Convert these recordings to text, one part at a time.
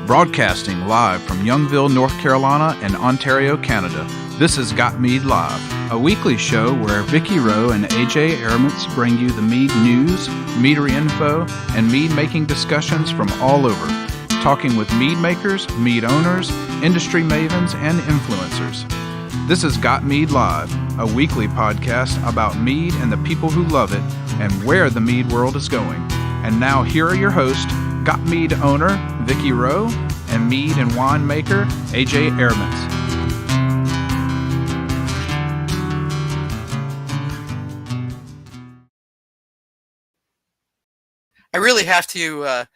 Broadcasting live from Youngville, North Carolina and Ontario, Canada, this is Got Mead Live, a weekly show where Vicky Rowe and AJ Araments bring you the mead news, meadery info, and mead-making discussions from all over, talking with mead makers, mead owners, industry mavens, and influencers. This is Got Mead Live, a weekly podcast about mead and the people who love it and where the mead world is going. And now here are your hosts, Got Mead owner Vicky Rowe and mead and wine maker AJ Araments. I really have to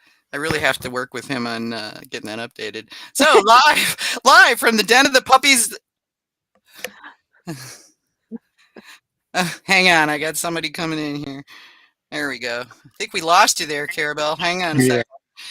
work with him on getting that updated. So live from the den of the puppies. Hang on, I got somebody coming in here. There we go. I think we lost you there, Kirubell. Hang on a second.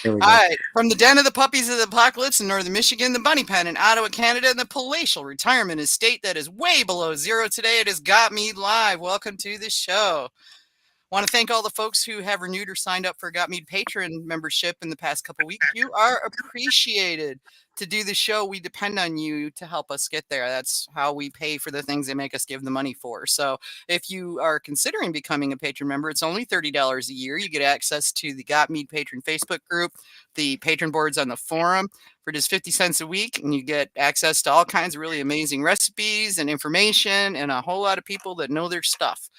All right, from the den of the puppies of the apocalypse in northern Michigan, the Bunny Pen in Ottawa, Canada, and the palatial retirement estate that is way below zero today, it has Got Mead Live. Welcome to the show. I want to thank all the folks who have renewed or signed up for Got Mead Patron membership in the past couple weeks. You are appreciated. To do the show, we depend on you to help us get there. That's how we pay for the things they make us give the money for. So if you are considering becoming a patron member, it's only $30 a year. You get access to the Got Mead Patron Facebook group, the patron boards on the forum for just 50 cents a week, and you get access to all kinds of really amazing recipes and information and a whole lot of people that know their stuff.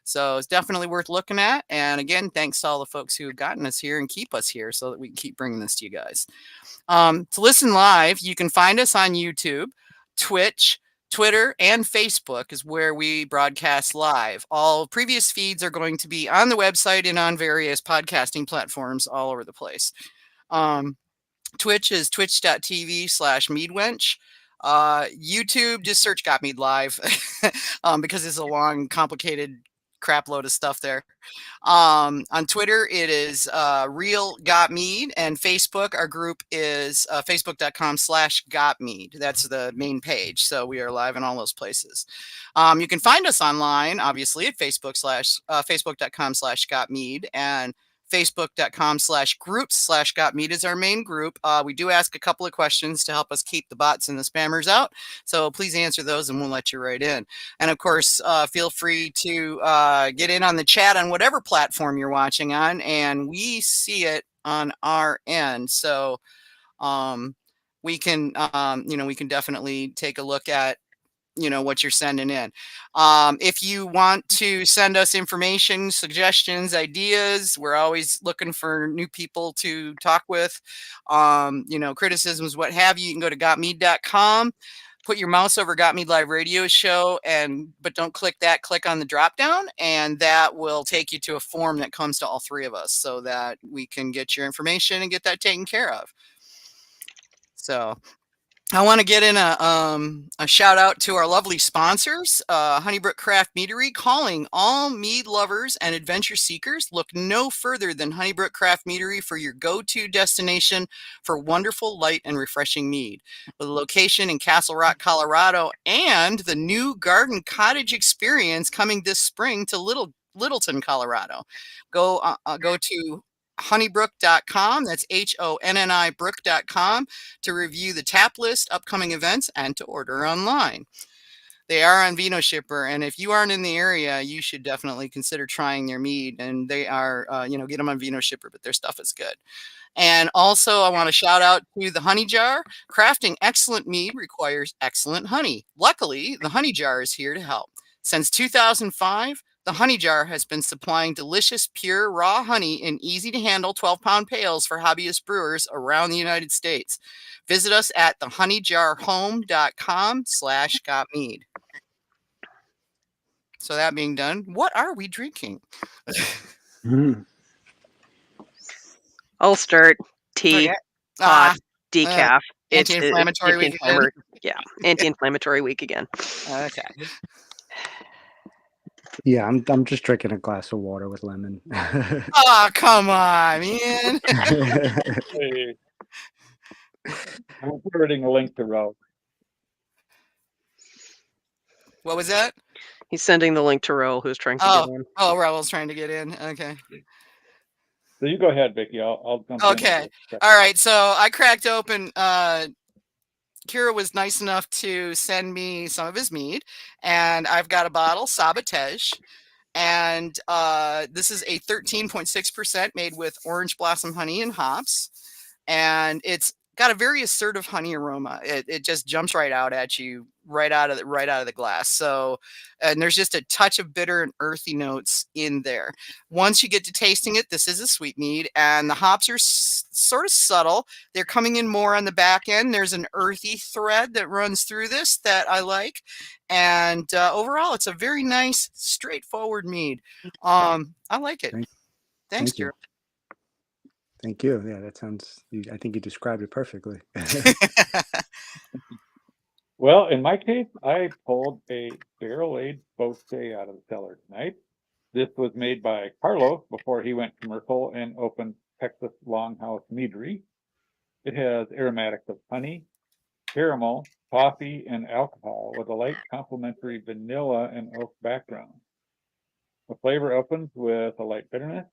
So it's definitely worth looking at. And again, thanks to all the folks who have gotten us here and keep us here so that we can keep bringing this to you guys. To listen live, you can find us on YouTube, Twitch, Twitter, and Facebook is where we broadcast live. All previous feeds are going to be on the website and on various podcasting platforms all over the place. Twitch is twitch.tv/meadwench. YouTube, just search Got Mead Live because it's a long, complicated crap load of stuff there. On Twitter, it is Real Got Mead, and Facebook, our group is facebook.com/GotMead. That's the main page. So we are live in all those places. You can find us online, obviously, at facebook.com/GotMead, and facebook.com/groups/GotMead is our main group. We do ask a couple of questions to help us keep the bots and the spammers out. So please answer those and we'll let you right in. And of course, feel free to get in on the chat on whatever platform you're watching on, and we see it on our end. So we can, we can definitely take a look at what you're sending in. If you want to send us information, suggestions, ideas, we're always looking for new people to talk with, criticisms, what have you. You can go to gotmead.com, put your mouse over Got Mead Live Radio Show, but don't click that, click on the drop down, and that will take you to a form that comes to all three of us so that we can get your information and get that taken care of. So I want to get in a shout out to our lovely sponsors, Honeybrook Craft Meadery, calling all mead lovers and adventure seekers. Look no further than Honeybrook Craft Meadery for your go-to destination for wonderful, light, and refreshing mead. With a location in Castle Rock, Colorado, and the new Garden Cottage experience coming this spring to Littleton, Colorado. Go to honeybrook.com, that's HONNI brook.com, to review the tap list, upcoming events, and to order online. They are on Vino Shipper, and if you aren't in the area, you should definitely consider trying their mead. And they are, get them on Vino Shipper, but their stuff is good. And also, I want to shout out to the Honey Jar. Crafting excellent mead requires excellent honey. Luckily, the Honey Jar is here to help. Since 2005, the Honey Jar has been supplying delicious, pure, raw honey in easy-to-handle 12-pound pails for hobbyist brewers around the United States. Visit us at thehoneyjarhome.com/gotmead. So that being done, what are we drinking? I'll start. Tea, hot, decaf. Anti-inflammatory week again? Yeah, anti-inflammatory week again. Okay. Yeah, I'm just drinking a glass of water with lemon. Oh, come on, man. Hey. I'm forwarding a link to Roe. What was that? He's sending the link to Roe, who's trying to get in. Oh, Raul's trying to get in. Okay. So you go ahead, Vicky. I'll jump in. Okay. All right. So I cracked open. Kira was nice enough to send me some of his mead, and I've got a bottle, Sabotage. And this is a 13.6% made with orange blossom honey and hops. And it's got a very assertive honey aroma. It just jumps right out at you, right out of the glass. So, and there's just a touch of bitter and earthy notes in there. Once you get to tasting it, this is a sweet mead, and the hops are sort of subtle. They're coming in more on the back end. There's an earthy thread that runs through this that I like, and overall, it's a very nice, straightforward mead. I like it. Thanks, Drew. Thank you. Yeah, that sounds. I think you described it perfectly. Well, in my case, I pulled a barrel-aged Bosé out of the cellar tonight. This was made by Carlos before he went commercial and opened Texas Longhouse Meadery. It has aromatics of honey, caramel, coffee, and alcohol with a light complementary vanilla and oak background. The flavor opens with a light bitterness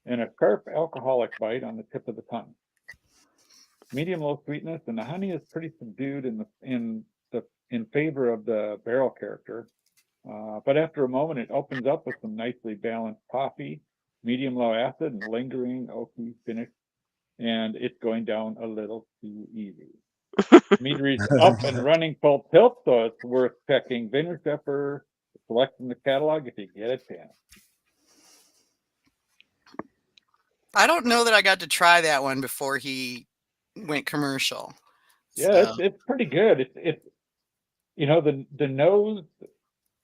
and a sharp alcoholic bite on the tip of the tongue. Medium-low sweetness, and the honey is pretty subdued in favor of the barrel character. But after a moment, it opens up with some nicely balanced coffee, medium-low acid, and lingering oaky finish, and it's going down a little too easy. Meadery's up and running full tilt, so it's worth checking Vineyard Pepper, selecting the catalog if you get a chance. I don't know that I got to try that one before he went commercial. Yeah, So. it's pretty good. It's the nose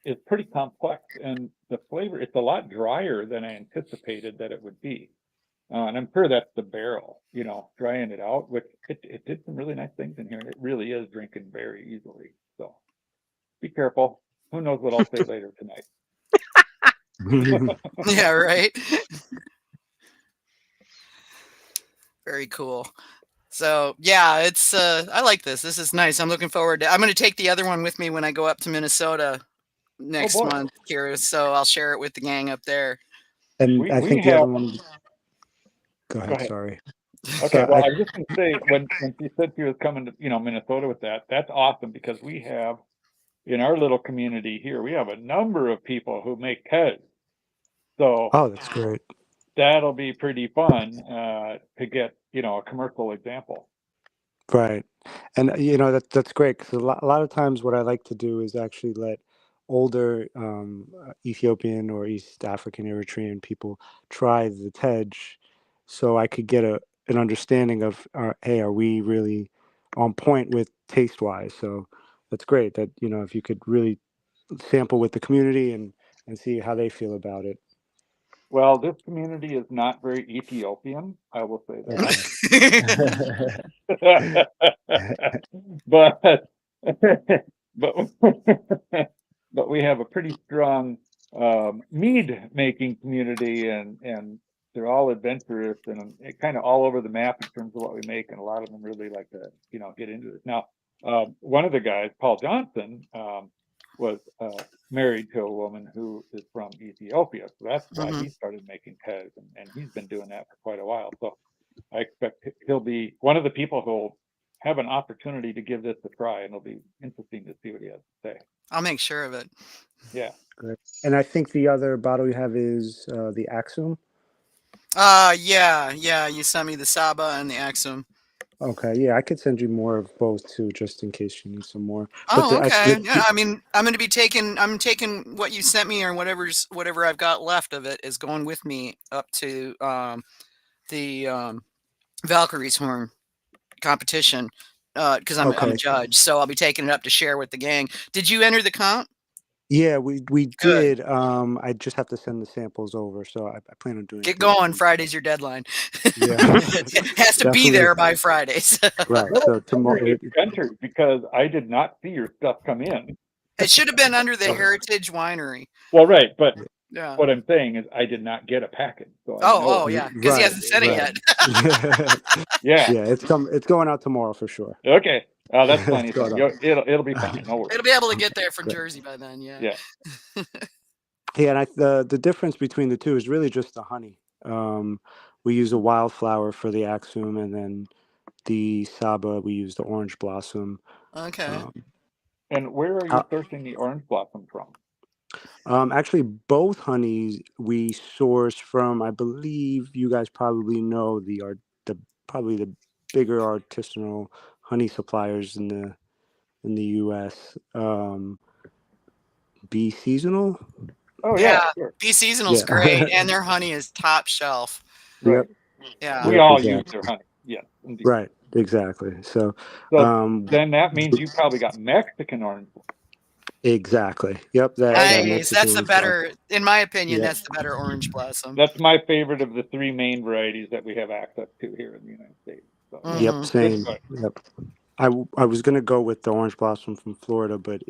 is pretty complex, and the flavor, it's a lot drier than I anticipated that it would be. And I'm sure that's the barrel, drying it out, which it did some really nice things in here, and it really is drinking very easily. So be careful. Who knows what I'll say later tonight. Yeah, right. Very cool. So yeah, it's I like this. This is nice. I'm looking forward to. I'm going to take the other one with me when I go up to Minnesota next month, Kira. So I'll share it with the gang up there. And I think the other one. Go ahead. Sorry. Okay. Well, I was just going to say when she said she was coming to Minnesota with that, that's awesome, because we have in our little community here, we have a number of people who make Kez. So that's great. That'll be pretty fun to get a commercial example. Right, and that's great, because a lot of times what I like to do is actually let older Ethiopian or East African Eritrean people try the tej, so I could get an understanding of hey, are we really on point with taste wise? So that's great that if you could really sample with the community and see how they feel about it. Well, this community is not very Ethiopian, I will say that. but we have a pretty strong mead making community, and they're all adventurous and kind of all over the map in terms of what we make, and a lot of them really like to get into it. Now, one of the guys, Paul Johnson, was married to a woman who is from Ethiopia, so that's why he started making Kez, and he's been doing that for quite a while. So I expect he'll be one of the people who'll have an opportunity to give this a try, and it'll be interesting to see what he has to say. I'll make sure of it. Yeah. Great. And I think the other bottle you have is the Axum. Yeah. You sent me the Saba and the Axum. Okay, yeah, I could send you more of both too, just in case you need some more. Okay. Yeah, I mean, I'm going to be taking what you sent me, or whatever I've got left of it is going with me up to the Valkyrie's Horn competition, because I'm a judge, so I'll be taking it up to share with the gang. Did you enter the comp? Yeah, we did. I just have to send the samples over, so I plan on doing it. Get going. Friday's your deadline. Yeah. It has to be there by Fridays. Right. So tomorrow. Entered, because I did not see your stuff come in. It should have been under the Heritage Winery. Well, right, but yeah. What I'm saying is I did not get a package. So yeah, because he hasn't said it yet. Yeah. Yeah, it's going out tomorrow for sure. Okay. That's plenty. It'll be fine. No worries. It'll be able to get there from Jersey by then. Yeah. Yeah. Yeah, and the difference between the two is really just the honey. we use a wildflower for the axum, and then the Saba we use the orange blossom. Okay. And where are you sourcing the orange blossom from? Actually, both honeys we source from. I believe you guys probably know the probably the bigger artisanal honey suppliers in the U.S. Be Seasonal. Oh Yeah, yeah, sure. Be Seasonal's Yeah. great, and their honey is top shelf. Right. Yeah. We Yep, all use exactly. their honey. Yes, indeed. Right, exactly. So, So then that means you probably got Mexican orange. exactly. Yep, that Nice. Mexican That's the orange blossom. better, in my opinion, Yeah. that's the better orange blossom. That's my favorite of the three main varieties that we have access to here in the United States. So, Yep, Mhm. same. Yep. I was gonna go with the orange blossom from Florida, but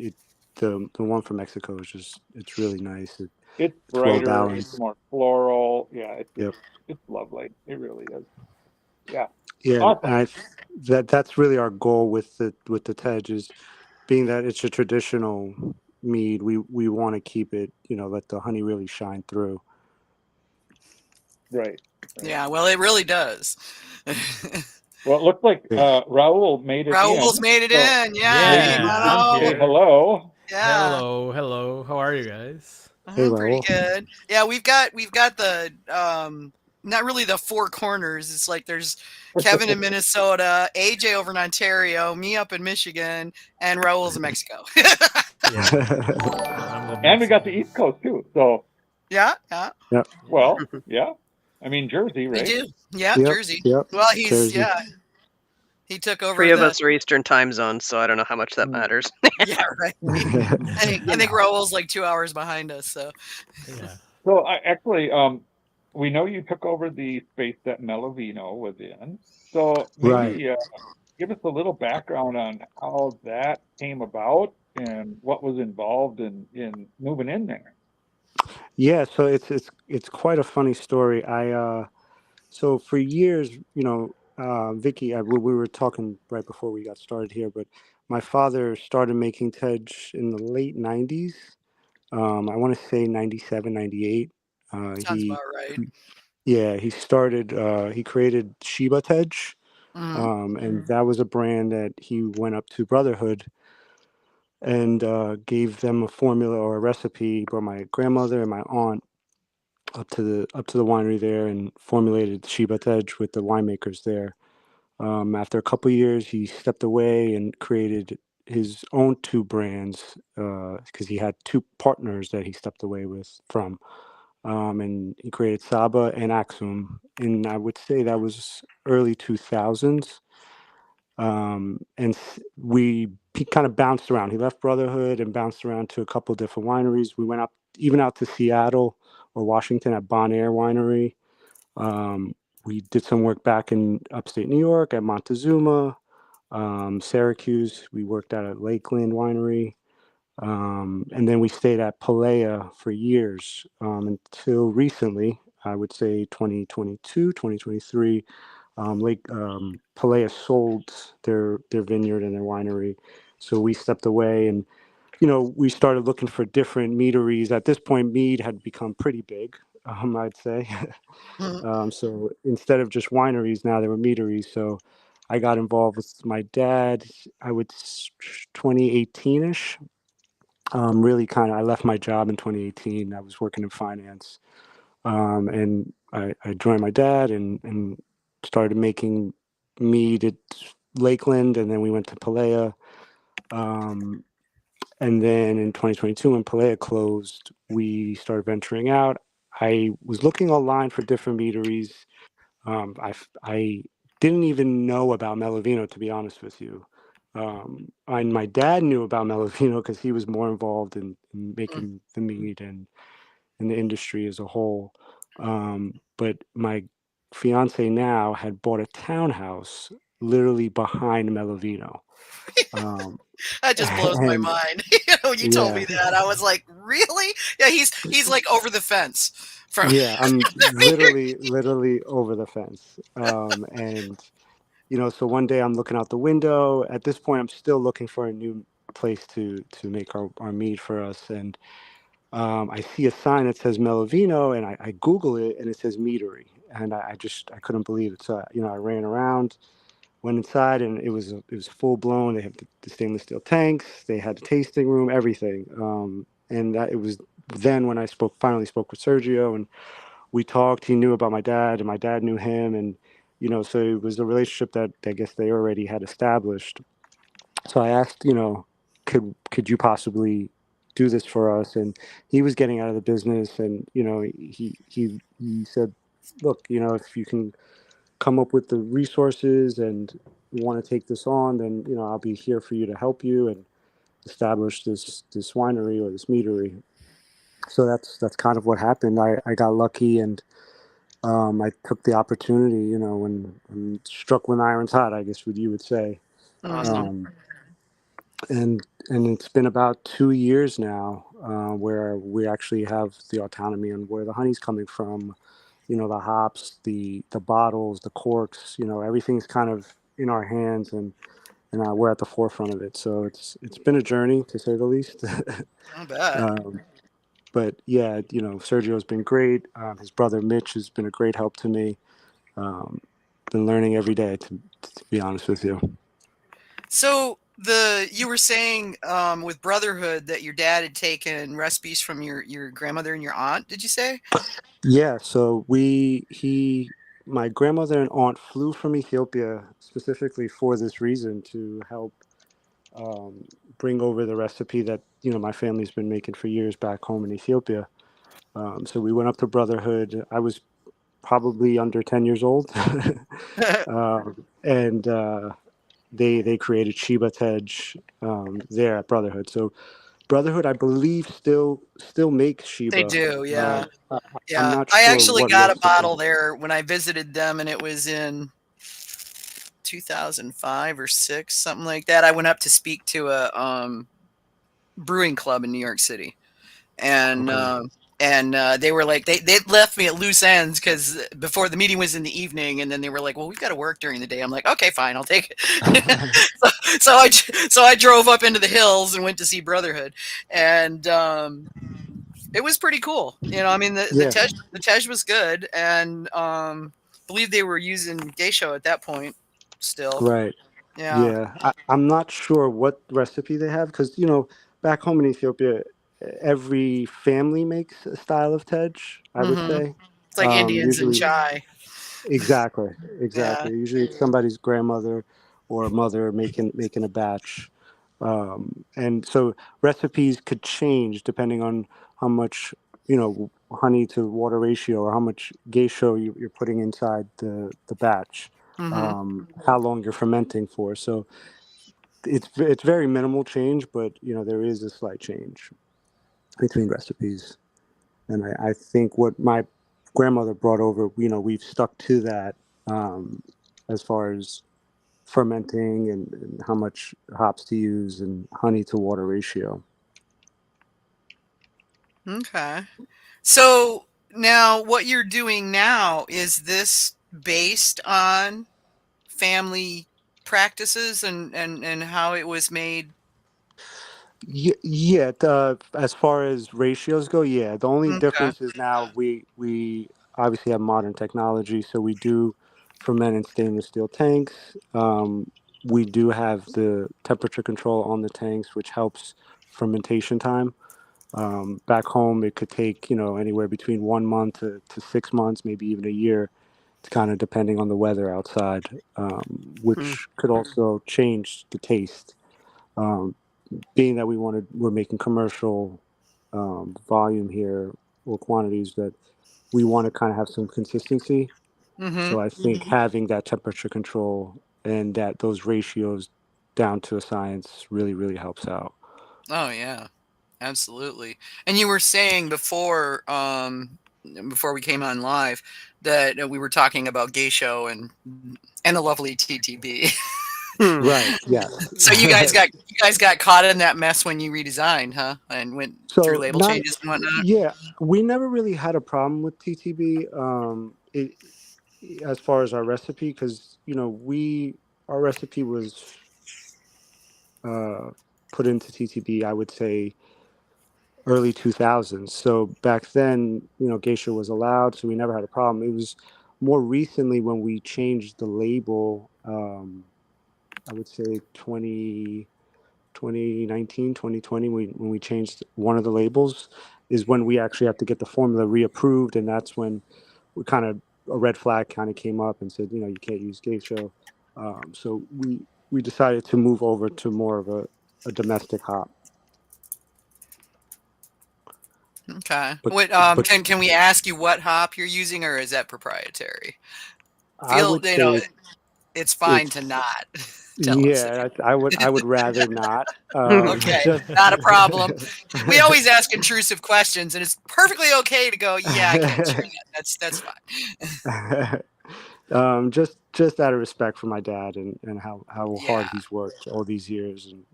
the one from Mexico is just it's really nice. It's It's well brighter, it's balanced. more floral. Yeah, Yep. it's lovely. It really is. Yeah. Yeah, Awesome. and that's really our goal with the Tej is being that it's a traditional mead. We want to keep it, let the honey really shine through. Right. Yeah, well, it really does. Well, it looks like Raul made it Raul's in. made it So in. Yeah, maybe come you on can out. say hello. Yeah. Hello. How are you guys? Hey, Pretty Raul. good. Yeah, we've got the not really the four corners. It's like there's Kevin in Minnesota, AJ over in Ontario, me up in Michigan, and Raul's in Mexico. And we got the East Coast too. So yeah. well, yeah. I mean Jersey, right? We do. Yeah, Yep, Jersey. yep. Well, he's Jersey. he took over. Three of us are Eastern time zones, so I don't know how much that matters. Yeah, right. I think Raul's like 2 hours behind us. So Yeah. So actually, we know you took over the space that Melovino was in. So maybe give us a little background on how that came about and what was involved in moving in there. Yeah, so it's quite a funny story. So for years, Vicky, we were talking right before we got started here, but my father started making Tej in the late 90s. I want to say 97, 98. sounds about right. He created Sheba Tej. Mhm. And that was a brand that he went up to Brotherhood and gave them a formula or a recipe. Brought my grandmother and my aunt up to the winery there and formulated Sheba Tej with the winemakers there. After a couple of years, he stepped away and created his own two brands because he had two partners that he stepped away from. And he created Saba and Axum, and I would say that was early 2000s. He kind of bounced around. He left Brotherhood and bounced around to a couple different wineries. We went out to Seattle or Washington at Bon Air Winery. We did some work back in upstate New York at Montezuma, Syracuse. We worked out at Lakeland Winery. And then we stayed at Palea for years until recently, I would say 2022, 2023. Palea sold their vineyard and their winery. So we stepped away and, we started looking for different meaderies. At this point, mead had become pretty big, I'd say. So instead of just wineries, now there were meaderies. So I got involved with my dad, 2018-ish. I left my job in 2018. I was working in finance. And I joined my dad and started making mead at Lakeland, and then we went to Palea. And then in 2022, when Palea closed, we started venturing out. I was looking online for different meaderies. I didn't even know about Melovino, to be honest with you. And my dad knew about Melovino because he was more involved in making the mead and in the industry as a whole. But my fiance now had bought a townhouse literally behind Melovino. That just blows my And mind. When you told yeah, me that, I was like, really? Yeah, he's like over the fence from. yeah, I'm literally over the fence. And so one day I'm looking out the window. At this point, I'm still looking for a new place to make our mead for us. And I see a sign that says Melovino, and I Google it, and it says Meadery, and I couldn't believe it. So I ran around, went inside, and it was full blown. They have the stainless steel tanks. They had the tasting room, everything. And it was then when I finally spoke with Sergio, and we talked. He knew about my dad, and my dad knew him, and so it was a relationship that I guess they already had established. So I asked, could you possibly do this for us? And he was getting out of the business, and he said, look, if you can come up with the resources and you want to take this on, then I'll be here for you to help you and establish this winery or this meadery. So that's kind of what happened. I got lucky, and I took the opportunity, when struck when iron's hot, I guess what you would say. Awesome. Um, and it's been about 2 years now, where we actually have the autonomy on where the honey's coming from, the hops, the bottles, the corks, everything's kind of in our hands, and we're at the forefront of it. So it's been a journey, to say the least. I bet. But yeah, Sergio's been great. His brother Mitch has been a great help to me. Been learning every day, to be honest with you. So you were saying with Brotherhood that your dad had taken recipes from your grandmother and your aunt. Did you say? Yeah, so my grandmother and aunt flew from Ethiopia specifically for this reason, to help bring over the recipe that my family's been making for years back home in Ethiopia. So we went up to Brotherhood. I was probably under 10 years old, and they created Sheba there at Brotherhood. So Brotherhood, I believe, still makes They Sheba. do, yeah. I'm Yeah. not I sure actually what got a recipe. bottle there when I visited them, and it was in 2005 or 6, something like that. I went up to speak to a brewing club in New York City. And Okay. they were like they left me at loose ends because before the meeting was in the evening, and then they were like, well, we've got to work during the day. I'm like, okay, fine, I'll take it. So I drove up into the hills and went to see Brotherhood, and it was pretty cool. I mean, Yeah. the tej was good, and believe they were using geisha at that point still. Right. Yeah. Yeah. I'm not sure what recipe they have, because back home in Ethiopia, every family makes a style of tej, I would Hmm. say. It's like Indians and Usually. chai. Exactly, Yeah. exactly. Usually it's somebody's grandmother or mother making a batch, and so recipes could change depending on how much honey to water ratio, or how much geisha you're putting inside the batch, Hmm. how long you're fermenting for. So it's very minimal change, but there is a slight change between recipes. And I think what my grandmother brought over, we've stuck to that, um, as far as fermenting, and how much hops to use, and honey to water ratio. Okay. So now what you're doing now, is this based on family practices and how it was made? Yeah, as far as ratios go, yeah. The only Okay. difference is now we obviously have modern technology, so we do ferment in stainless steel tanks. We do have the temperature control on the tanks, which helps fermentation time. Back home, it could take anywhere between 1 month to 6 months, maybe even a year. It's kind of depending on the weather outside, Hmm. which could also change the taste. Um, Being that we're making commercial volume here, or quantities, that we want to kind of have some consistency. Mm-hmm. So I think having that temperature control and those ratios down to a science really, really helps out. Oh yeah, absolutely. And you were saying before we came on live, that we were talking about geisha and the lovely TTB. Hmm. Right. Yes. So you guys got caught in that mess when you redesigned, huh? And went through So label not, changes and whatnot. yeah, we never really had a problem with TTB. As far as our recipe, because our recipe was uh, put into TTB, I would say early 2000s. So back then, geisha was allowed, so we never had a problem. It was more recently when we changed the label, I would say 2019, 2020, when we changed one of the labels, is when we actually have to get the formula reapproved, and that's when we kind of a red flag kind of came up and said, you can't use geisha. So we decided to move over to more of a domestic hop. Okay. But What but can we ask you what hop you're using, or is that proprietary? I would say It's fine to it's not tell us if yeah. I would rather not. okay, Just not a problem. We always ask intrusive questions, and it's perfectly okay to go, yeah, I can't share that. That's fine. just out of respect for my dad and how hard Yeah. he's worked all these years, and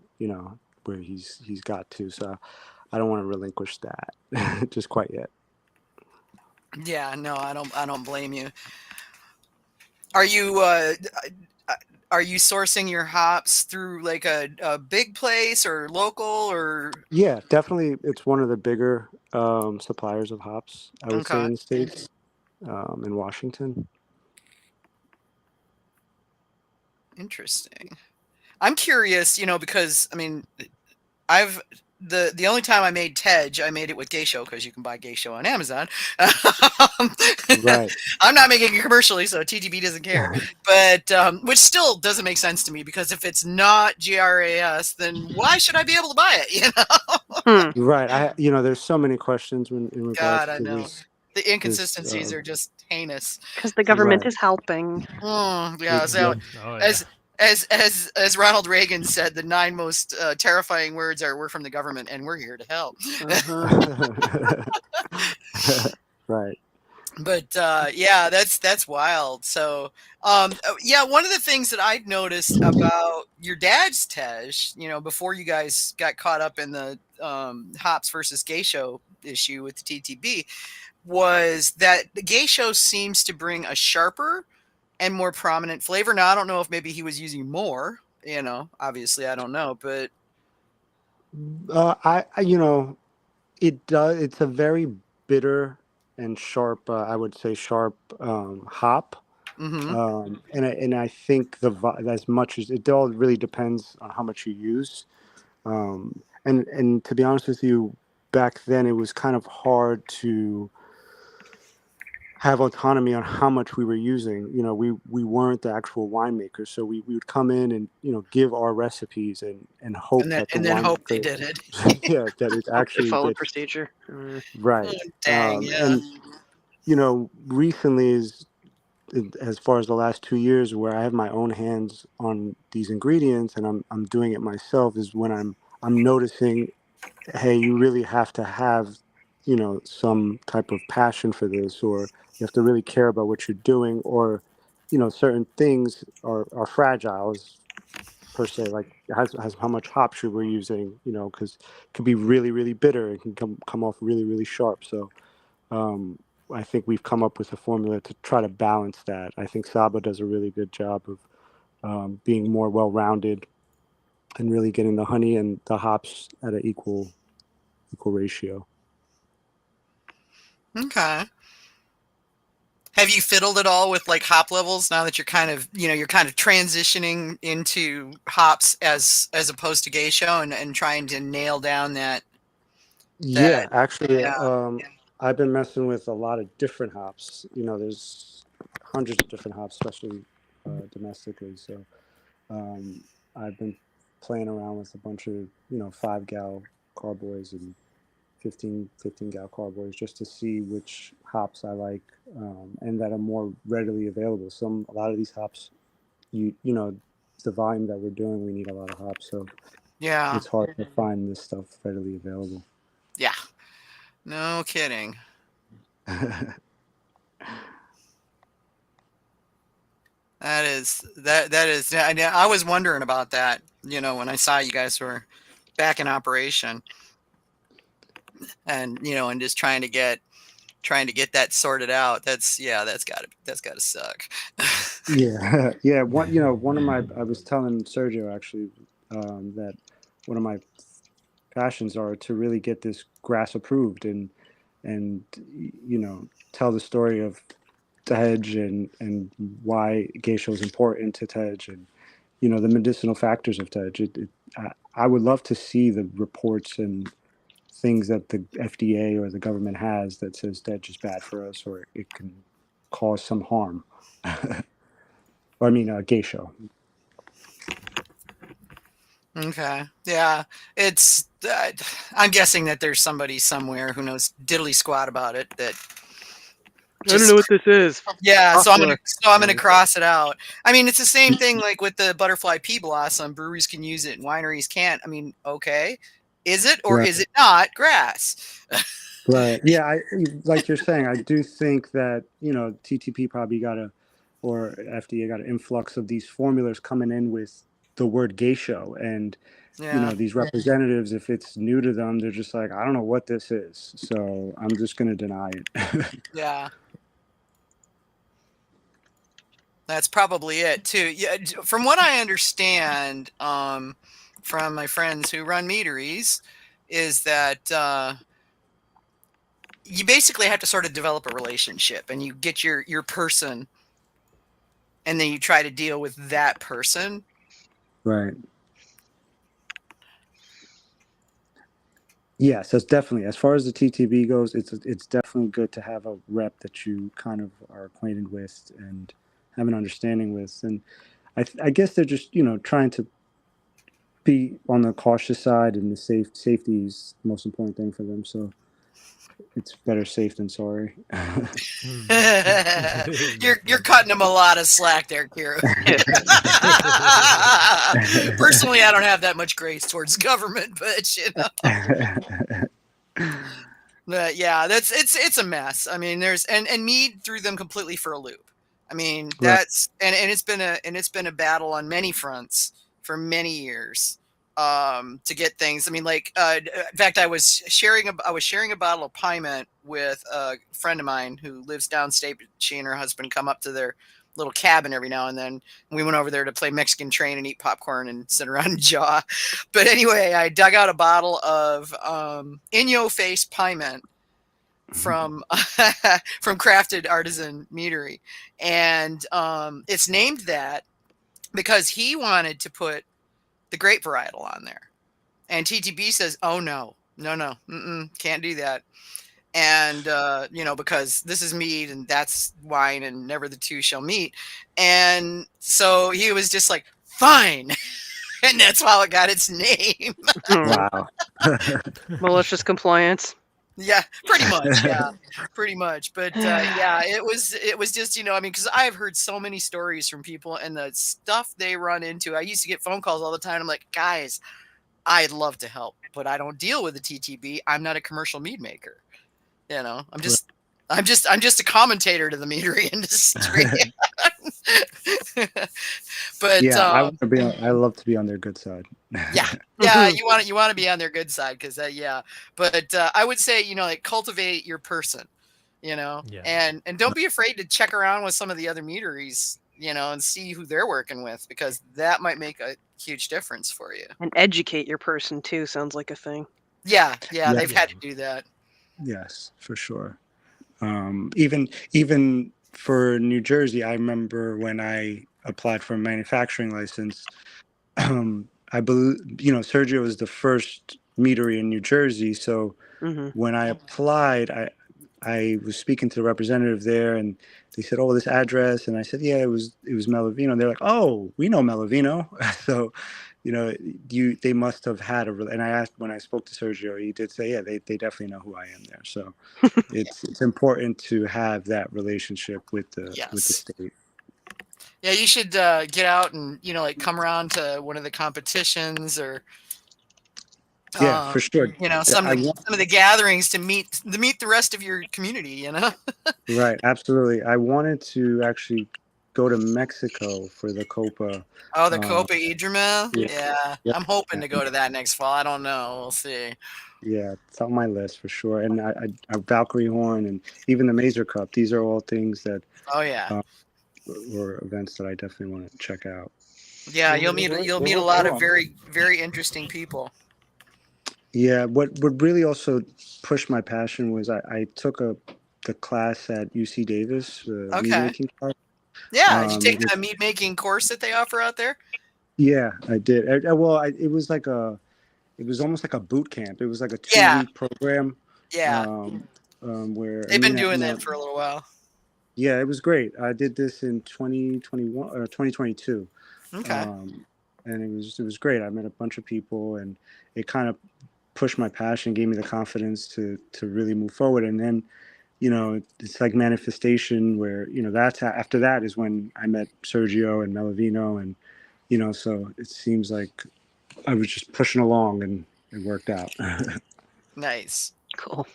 where he's got to. So I don't want to relinquish that just quite yet. Yeah, no, I don't blame you. Are you sourcing your hops through like a big place or local or Yeah, definitely. It's one of the bigger suppliers of hops, I would say, okay? in the States, in Washington. Interesting. I'm curious, because I mean, I've the only time I made Tej, I made it with geisha because you can buy geisha on Amazon. Right. I'm not making it commercially, so TTB doesn't care. But which still doesn't make sense to me because if it's not GRAS, then why should I be able to buy it? Right. There's so many questions in regards God, I to know the this. inconsistencies are just heinous. Because the government Right. is helping. Yeah. So Yep. Oh yeah. as Ronald Reagan said, the 9 most terrifying words are "We're from the government and we're here to help." Right. But yeah, that's wild. So yeah, one of the things that I'd noticed about your dad's Tej, before you guys got caught up in the hops versus geisha issue with the TTB, was that the geisha seems to bring a sharper and more prominent flavor. Now I don't know if maybe he was using more, obviously I don't know, but It does. It's a very bitter and sharp. I would say sharp hop. mm-hmm. And I think as much as it all really depends on how much you use. And to be honest with you, back then it was kind of hard to have autonomy on how much we were using. We weren't the actual winemakers, so we would come in and give our recipes and hope that the And then hope they winemaker, did it. yeah, that it Hope they actually follow gets procedure. right. Dang, yeah. And recently as far as the last 2 years, where I have my own hands on these ingredients and I'm doing it myself, is when I'm noticing, hey, you really have to have some type of passion for this, or you have to really care about what you're doing, or certain things are fragile per se, like has how much hops you were using, because it could be really really bitter, it can come off really really sharp. So um, I think we've come up with a formula to try to balance that. I think Saba does a really good job of being more well-rounded and really getting the honey and the hops at an equal ratio. Okay. Have you fiddled at all with like hop levels now that you're kind of, transitioning into hops as opposed to geisha and trying to nail down that Yeah, actually, yeah. I've been messing with a lot of different hops. There's hundreds of different hops, especially domestically. So I've been playing around with a bunch of 5 gal carboys and 15 gal carboys, just to see which hops I like, and that are more readily available. A lot of these hops, the volume that we're doing, we need a lot of hops, so Yeah. it's hard to find this stuff readily available. Yeah. No kidding. That is I was wondering about that, when I saw you guys were back in operation and and just trying to get that sorted out. That's gotta suck. Yeah, yeah. One of my, I was telling Sergio actually, that one of my fashions are to really get this grass approved and tell the story of Tej and why geisha is important to Tej and the medicinal factors of Tej. I would love to see the reports and things that the FDA or the government has that says Tej is bad for us or it can cause some harm. Or, I mean, geisha. Okay. Yeah. It's. I'm guessing that there's somebody somewhere who knows diddly squat about it. That. I don't know what this is. Yeah. So I'm gonna Right. cross it out. I mean, it's the same thing like with the butterfly pea blossom. Breweries can use it, and wineries can't. I mean, okay. Is it or Right. is it not grass? Right. Yeah. Like you're saying, I do think that, TTP probably or FDA got an influx of these formulas coming in with the word geisha. And, Yeah. these representatives, if it's new to them, they're just like, I don't know what this is. So I'm just going to deny it. Yeah. That's probably it too. Yeah, from what I understand, from my friends who run meaderies, is that you basically have to sort of develop a relationship, and you get your person, and then you try to deal with that person. Right. Yes, that's definitely, as far as the TTB goes, it's definitely good to have a rep that you kind of are acquainted with and have an understanding with. And I guess they're just, trying to be on the cautious side, and the safety is the most important thing for them. So it's better safe than sorry. You're cutting them a lot of slack there, Kira. Personally, I don't have that much grace towards government, but But yeah, it's a mess. I mean, and Mead threw them completely for a loop. I mean, Right. that's and it's been a battle on many fronts for many years to get things. I mean, like in fact, I was sharing a bottle of Pyment with a friend of mine who lives downstate. She and her husband come up to their little cabin every now and then. We went over there to play Mexican Train and eat popcorn and sit around and jaw. But anyway, I dug out a bottle of In Yo Face Pyment from from Crafted Artisan Meadery, and it's named that because he wanted to put the grape varietal on there, and TTB says, "Oh no, can't do that." And because this is mead and that's wine and never the two shall meet. And so he was just like, fine. And that's how it got its name. Wow. Malicious compliance. Yeah, pretty much. Yeah, pretty much. But yeah, it was just, I mean, because I've heard so many stories from people and the stuff they run into. I used to get phone calls all the time. I'm like, guys, I'd love to help, but I don't deal with the TTB. I'm not a commercial mead maker. I'm just a commentator to the meadery industry. But Yeah, I love to be on their good side. yeah, you want to be on their good side because but I would say like cultivate your person, Yeah. and don't be afraid to check around with some of the other meaderies, and see who they're working with, because that might make a huge difference for you. And educate your person too sounds like a thing. Yeah, they've had to do that. Yes, for sure. Even for New Jersey, I remember when I applied for a manufacturing license, I believe, Sergio was the first meadery in New Jersey. So when I applied, I was speaking to the representative there, and they said, "Oh, this address," and I said, "Yeah, it was Melovino." They're like, "Oh, we know Melovino." So, they must have had and I asked, when I spoke to Sergio, he did say, "Yeah, they definitely know who I am there." So it's important to have that relationship with the state. Yeah, you should get out and like come around to one of the competitions, or Yeah, for sure. some of the gatherings to meet the rest of your community. Right, absolutely. I wanted to actually go to Mexico for the Copa. Oh, the Copa Idrima. Yeah. I'm hoping to go to that next fall. I don't know. We'll see. Yeah, it's on my list for sure. And I Valkyrie Horn and even the Mazer Cup. These are all things that were events that I definitely want to check out. Yeah, you'll meet a lot of very, very interesting people. Yeah, what really also pushed my passion was I took the class at UC Davis, mead Okay. making class. Yeah. Did you take It was, the mead making course that they offer out there? yeah, I did. It was like it was almost like a boot camp. It was like a Yeah. 2-week program, Yeah. where I They've mean, been doing that for a little while. yeah, it was great. I did this in 2021 or 2022, Okay. um, and it was great. I met a bunch of people, and it kind of pushed my passion, gave me the confidence to really move forward. And then, it's like manifestation, where that's after that is when I met Sergio and Melovino, and so it seems like I was just pushing along, and it worked out. Nice. Cool.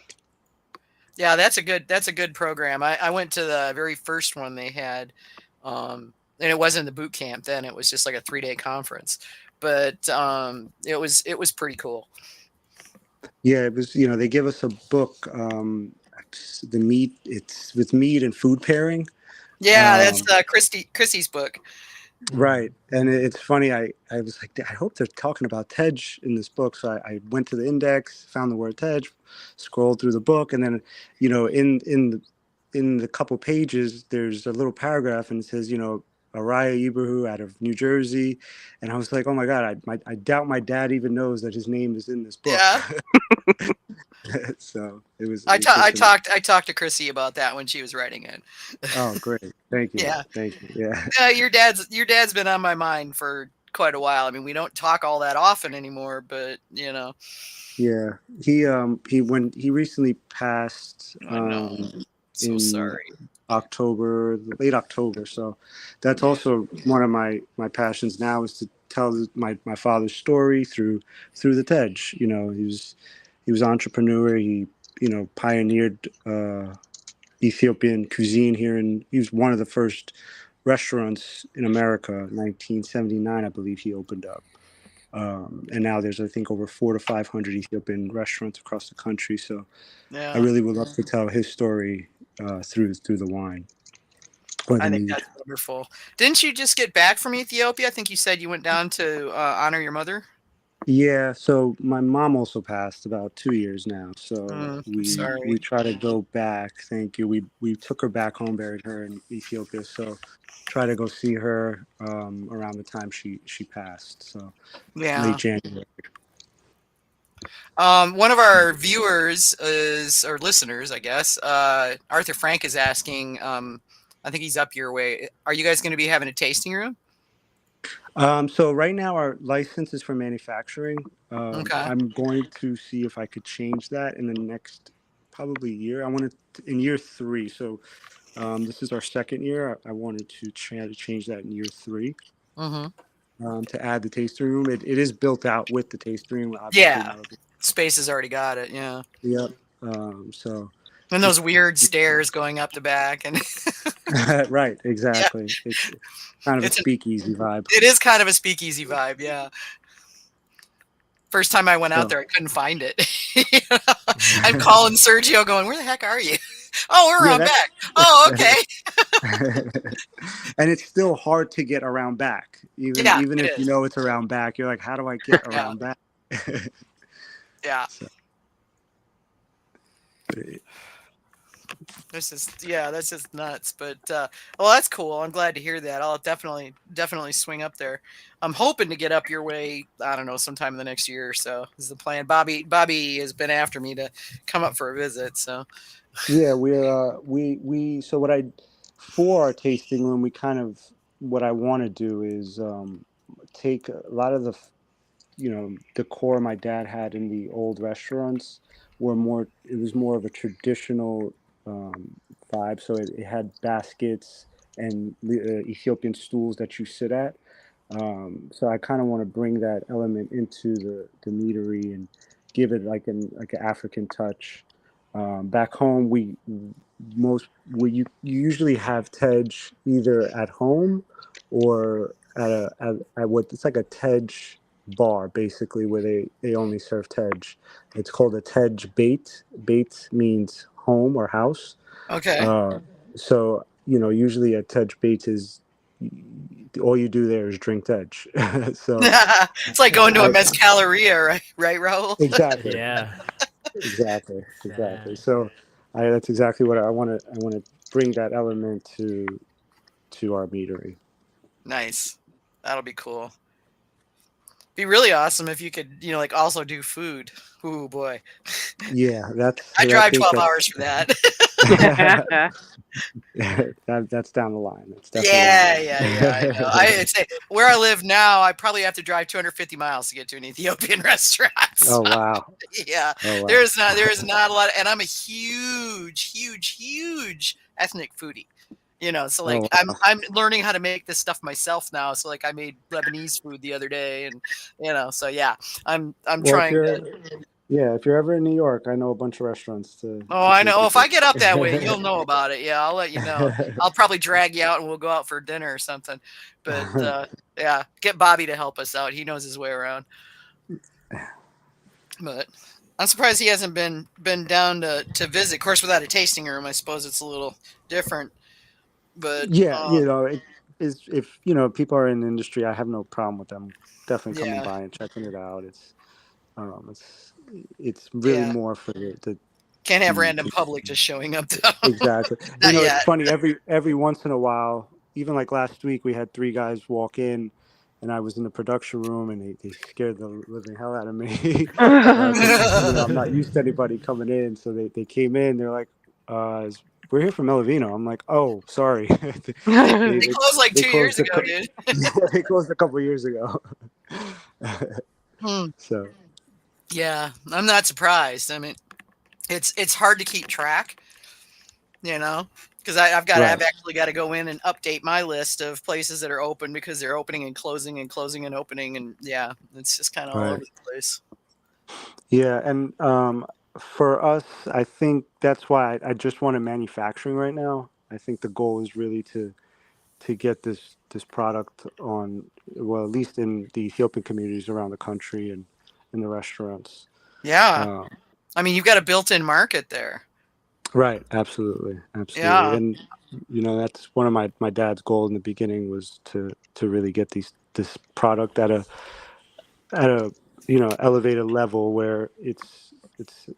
Yeah, that's a good program. I went to the very first one they had, and it wasn't the boot camp then. It was just like a 3-day conference, but it was pretty cool. Yeah, it was. They give us a book, the meat. It's with meat and food pairing. Yeah, that's Um, Christy's book. Right. And it's funny. I was like, I hope they're talking about Tej in this book. So I went to the index, found the word Tej, scrolled through the book, and then, in the couple pages, there's a little paragraph, and it says, Araya Yibrehu out of New Jersey, and I was like, oh my God, I doubt my dad even knows that his name is in this book. Yeah, So it was good to know. I talked to Chrissy about that when she was writing it. Oh, great! Thank you, Yeah, thank you. Yeah. your dad's been on my mind for quite a while. I mean, we don't talk all that often anymore, but Yeah, when he recently passed, I know. So in sorry. October, late October. So that's also one of my passions now, is to tell my father's story through the Tej. He was an entrepreneur. He pioneered Ethiopian cuisine here, and he was one of the first restaurants in America. 1979, I believe, he opened up. And now there's, I think, over 400 to 500 Ethiopian restaurants across the country. So I Yeah, really would love to tell his story through the wine or the I think mead. that's wonderful. Didn't you just get back from Ethiopia? I think you said you went down to honor your mother. Yeah. So my mom also passed about 2 years now. So we Sorry. try to go back. Thank you. We took her back home, buried her in Ethiopia. So try to go see her around the time she passed. So late Yeah. January. One of our viewers or listeners, I guess, Arthur Frank is asking. I think he's up your way. Are you guys going to be having a tasting room? So right now our license is for manufacturing. Okay. I'm going to see if I could change that in the next probably year. I wanted in year 3. So this is our second year. I wanted to try to change that in year 3, Mm-hmm. to add the tasting room. It is built out with the tasting room, obviously. Yeah. Space has already got it. Yeah. Yep. So And those just weird stairs going up the back, and right, yeah, exactly. It's kind of a it's speakeasy vibe. it is kind of a speakeasy vibe. Yeah. First time I went out So there, I couldn't find it. I'm calling Sergio, going, "Where the heck are you?" Oh, we're yeah, around back. Oh, okay. and it's still hard to get around back. Yeah, Even it if you is. know it's around back, you're like, how do I get Yeah, around back? yeah. So, That's just nuts. But well, that's cool. I'm glad to hear that. I'll definitely swing up there. I'm hoping to get up your way. I don't know, sometime in the next year or so is the plan. Bobby has been after me to come up for a visit. So yeah, we so what I for our tasting room, we kind of what I want to do is take a lot of the decor my dad had in the old restaurants it was more of a traditional vibe. So it had baskets and Ethiopian stools that you sit at. So I kind of want to bring that element into the meadery and give it like an African touch. Back home, you usually have Tej either at home or at what it's like a Tej bar, basically, where they only serve Tej. It's called a Tej bait. Bait means home or house. okay, Uh, so usually a Tej bait is all you do there is drink edge. So It's like going to a I mezcaleria, right, Raul? exactly, Yeah. exactly. Dang. So that's exactly what I want to. I want to bring that element to our meadery. Nice. That'll be cool. Be really awesome if you could, like also do food. Ooh boy. Yeah, I I drive think 12 hours for that. that's down the line. That's definitely down Yeah, I know. the line. I'd say where I live now, I probably have to drive 250 miles to get to an Ethiopian restaurant. Oh So, wow. yeah, Oh wow. there is not a lot, and I'm a huge ethnic foodie. So Oh like wow. I'm learning how to make this stuff myself now. So like I made Lebanese food the other day, and so yeah, I'm Well, trying to. if you're ever in New York, I know a bunch of restaurants Oh, to I take know. you If I get up that way, to. you'll know about it. Yeah, I'll let you know. I'll probably drag you out and we'll go out for dinner or something. But yeah, get Bobby to help us out. He knows his way around. But I'm surprised he hasn't been down to visit. Of course, without a tasting room, I suppose it's a little different. But Yeah, it is if people are in the industry, I have no problem with them definitely coming yeah, by and checking it out. Um it's it's really yeah, more for the can't have the, random the public just showing up though. exactly. Not It's yet. funny every once in a while, even like last week we had three guys walk in and I was in the production room and they scared the living hell out of me. 'Cause, I'm not used to anybody coming in, so they came in, they're like, we're here from Melovino. I'm like, oh, sorry. they, They they, closed like they 2 years closed ago, dude. they closed a couple years ago. Hmm. So Yeah, I'm not surprised. I mean, it's hard to keep track, because I've right, actually got to go in and update my list of places that are open because they're opening and closing and closing and opening, and yeah, it's just kind of all over right. the place. Yeah, and for us, I think that's why I just wanted manufacturing right now. I think the goal is really to get this product on, well, at least in the Ethiopian communities around the country and in the restaurants. Yeah, Um, I mean, you've got a built-in market there. right, absolutely, Yeah, and that's one of my dad's goal in the beginning was to really get this product at a elevated level where it's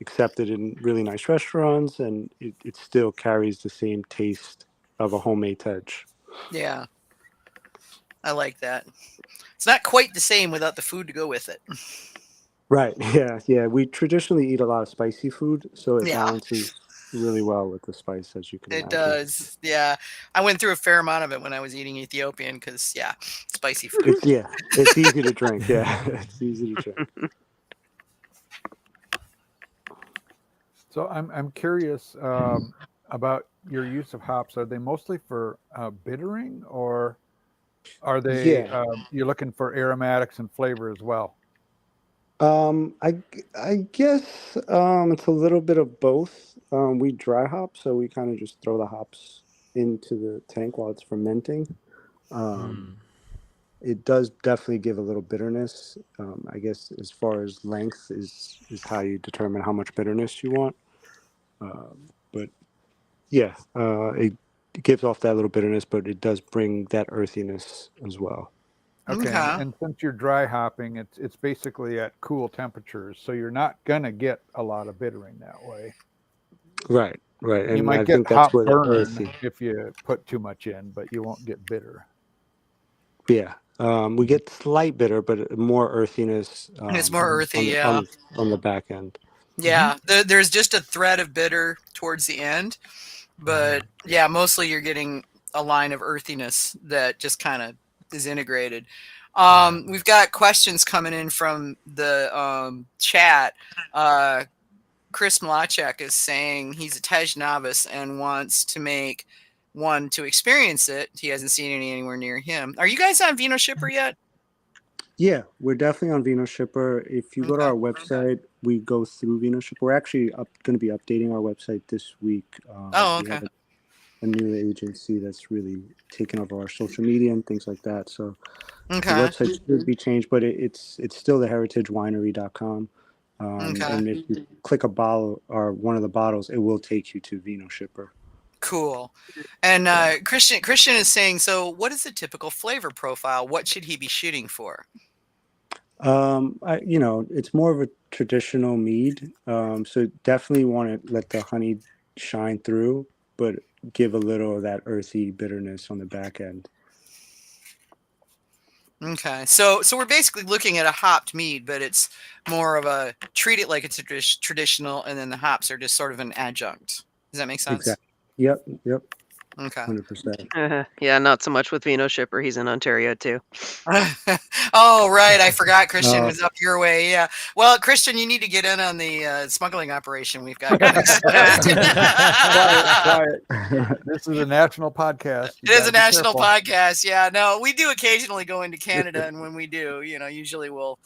accepted in really nice restaurants and it still carries the same taste of a homemade edge. yeah, I like that. It's not quite the same without the food to go with it. Right. Yeah, we traditionally eat a lot of spicy food, so it Yeah, balances really well with the spice, as you can it imagine. does. Yeah, I went through a fair amount of it when I was eating Ethiopian because yeah, spicy food. It's easy to drink. Yeah, it's easy to drink. So I'm curious about your use of hops. Are they mostly for bittering, or are they Yeah. you're looking for aromatics and flavor as well? I guess it's a little bit of both. We dry hop, so we kind of just throw the hops into the tank while it's fermenting. Um, Hmm. it does definitely give a little bitterness. I guess as far as length is how you determine how much bitterness you want. But yeah, it gives off that little bitterness, but it does bring that earthiness as well. Okay, Okay. and since you're dry hopping, it's basically at cool temperatures, so you're not gonna get a lot of bittering that way. Right, You and might I get think that's hop where the burn earthy. if you put too much in, but you won't get bitter. Yeah, we get slight bitter, but more earthiness It's more earthy, on the yeah. on the back end. Hmm. Yeah, there's just a thread of bitter towards the end, but yeah, mostly you're getting a line of earthiness that just kind of is integrated. Right. We've got questions coming in from the chat. Uh, Chris Mlachek is saying he's a Tej novice and wants to make one to experience it. He hasn't seen any anywhere near him. Are you guys on Vino Shipper yet? Yeah, we're definitely on Vino Shipper. If you go to Okay. our website, we go through Vino Shipper. We're actually going to be updating our website this week. Oh, We okay. have a new agency that's really taken over our social media and things like that. So the Okay. website should be changed, but it's still the heritagewinery.com. Okay. And if you click a bottle or one of the bottles, it will take you to Vino Shipper. Cool. And Christian is saying, so what is the typical flavor profile? What should he be shooting for? It's more of a traditional mead. So definitely want to let the honey shine through, but give a little of that earthy bitterness on the back end. Okay, so we're basically looking at a hopped mead, but it's more of a treat it like it's a traditional, and then the hops are just sort of an adjunct. Does that make sense? Exactly. Yep. Okay. 100%. Yeah, not so much with Vino Shipper. He's in Ontario too. Oh, right. I forgot Christian Oh. was up your way. Yeah. Well, Christian, you need to get in on the smuggling operation we've got going. Quiet. This is a national podcast. It is a national podcast. Yeah. No, we do occasionally go into Canada, and when we do, usually we'll